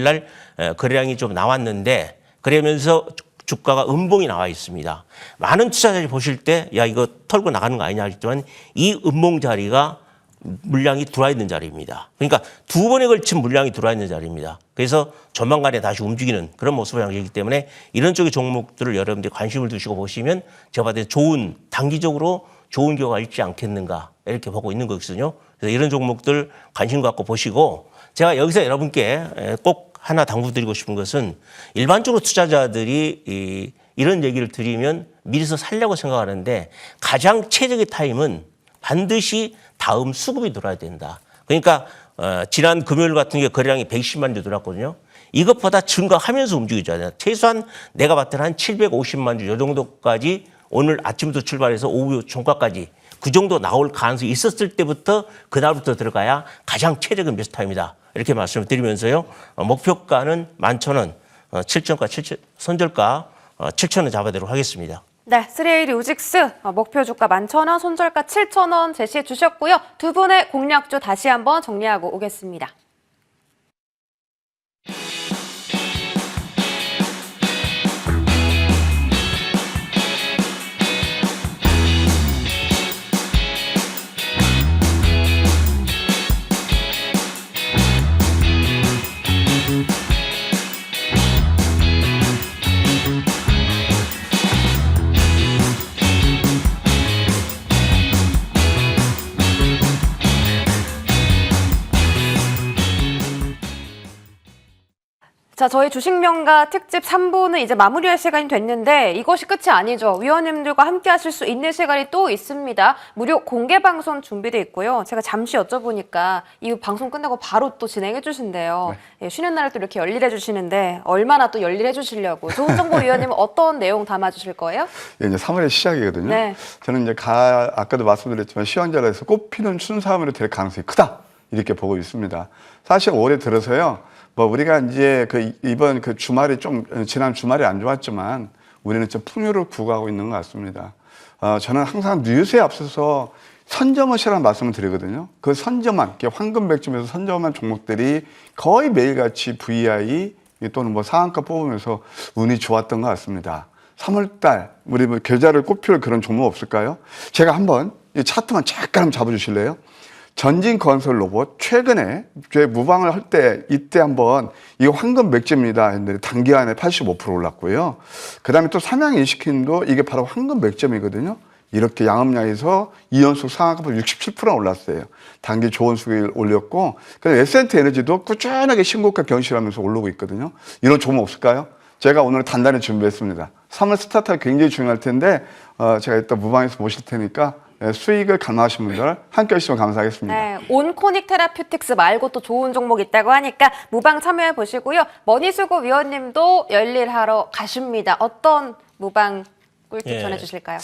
날 거래량이 좀 나왔는데 그러면서 주가가 음봉이 나와 있습니다. 많은 투자자들이 보실 때 야 이거 털고 나가는 거 아니냐 하지만 이 음봉 자리가 물량이 들어와 있는 자리입니다. 그러니까 두 번에 걸친 물량이 들어와 있는 자리입니다. 그래서 조만간에 다시 움직이는 그런 모습을 향하기 때문에 이런 쪽의 종목들을 여러분들이 관심을 두시고 보시면 제가 봤을 때 단기적으로 좋은 결과가 있지 않겠는가 이렇게 보고 있는 거거든요. 그래서 이런 종목들 관심 갖고 보시고 제가 여기서 여러분께 꼭 하나 당부드리고 싶은 것은 일반적으로 투자자들이 이런 얘기를 드리면 미리서 살려고 생각하는데 가장 최적의 타임은 반드시 다음 수급이 들어야 된다. 그러니까 지난 금요일 같은 게 거래량이 120만 주 들어왔거든요. 이것보다 증가하면서 움직여줘야 돼요. 최소한 내가 봤을 때는 한 750만 주 이 정도까지 오늘 아침부터 출발해서 오후 종가까지 그 정도 나올 가능성이 있었을 때부터 그날부터 들어가야 가장 최적의 매수타입니다. 이렇게 말씀을 드리면서요. 목표가는 11,000원, 7,000가 손절가 7,000원 잡아도록 하겠습니다. 네, 3A 로직스 목표 주가 11,000원, 손절가 7,000원 제시해 주셨고요. 두 분의 공략주 다시 한번 정리하고 오겠습니다. 자, 저희 주식명가 특집 3부는 이제 마무리할 시간이 됐는데 이것이 끝이 아니죠. 위원님들과 함께 하실 수 있는 시간이 또 있습니다. 무료 공개 방송 준비되어 있고요. 제가 잠시 여쭤보니까 이 방송 끝나고 바로 또 진행해 주신대요. 네. 예, 쉬는 날에 또 이렇게 열일해 주시는데 얼마나 또 열일해 주시려고. 좋은 정보 위원님은 어떤 내용 담아 주실 거예요? 예, 이제 3월의 시작이거든요. 네. 저는 이제 아까도 말씀드렸지만 시황자료에서 꽃피는 춘삼으로 될 가능성이 크다. 이렇게 보고 있습니다. 사실 올해 들어서요. 우리가 이제 이번 주말이 지난 주말이 안 좋았지만 우리는 좀 풍요를 구가하고 있는 것 같습니다. 저는 항상 뉴스에 앞서서 선점원이라는 말씀을 드리거든요. 그 선점한, 황금 백점에서 선점한 종목들이 거의 매일같이 VI 또는 상한가 뽑으면서 운이 좋았던 것 같습니다. 3월달 우리 계좌를 꼽힐 그런 종목 없을까요? 제가 한번 이 차트만 잠깐 한번 잡아주실래요? 전진건설로봇 최근에 무방을 할 때 이때 한번 이거 황금 맥점입니다 했는데 단기간에 85% 올랐고요. 그다음에 또 삼양인식힘도 이게 바로 황금 맥점이거든요. 이렇게 양업량에서 2연속 상한가 67% 올랐어요. 단기 좋은 수익을 올렸고 그다음에 에센트에너지도 꾸준하게 신고가 경신하면서 오르고 있거든요. 이런 종목 없을까요? 제가 오늘 단단히 준비했습니다. 3월 스타트가 굉장히 중요할 텐데 제가 이따 무방에서 모실 테니까 수익을 감당하신 분들 함께 해주시면 감사하겠습니다. 네, 온코닉 테라퓨틱스 말고 또 좋은 종목 있다고 하니까 무방 참여해 보시고요. 머니수고 위원님도 열일하러 가십니다. 어떤 무방 꿀팁 전해주실까요?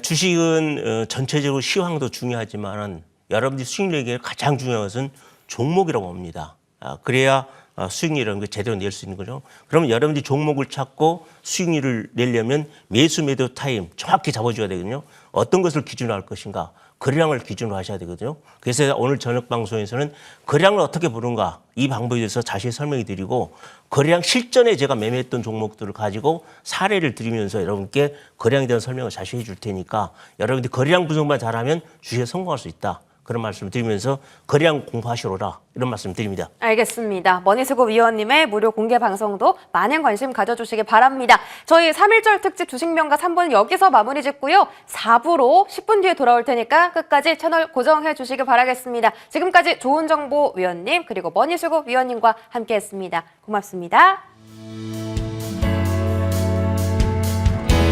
주식은 전체적으로 시황도 중요하지만 여러분들이 수익 내기에 가장 중요한 것은 종목이라고 봅니다. 그래야 수익률이라는 게 제대로 낼 수 있는 거죠. 그러면 여러분들이 종목을 찾고 수익률을 내려면 매수 매도 타임 정확히 잡아줘야 되거든요. 어떤 것을 기준으로 할 것인가, 거래량을 기준으로 하셔야 되거든요. 그래서 오늘 저녁 방송에서는 거래량을 어떻게 보는가 이 방법에 대해서 자세히 설명해 드리고 거래량 실전에 제가 매매했던 종목들을 가지고 사례를 드리면서 여러분께 거래량에 대한 설명을 자세히 해 줄 테니까 여러분들이 거래량 분석만 잘하면 주식에 성공할 수 있다. 그런 말씀 드리면서 거래량 공부하시오라 이런 말씀 드립니다. 알겠습니다. 머니스고 위원님의 무료 공개 방송도 많은 관심 가져주시기 바랍니다. 저희 3.1절 특집 주식명가 3부는 여기서 마무리 짓고요. 4부로 10분 뒤에 돌아올 테니까 끝까지 채널 고정해 주시기 바라겠습니다. 지금까지 좋은 정보 위원님 그리고 머니스고 위원님과 함께했습니다. 고맙습니다.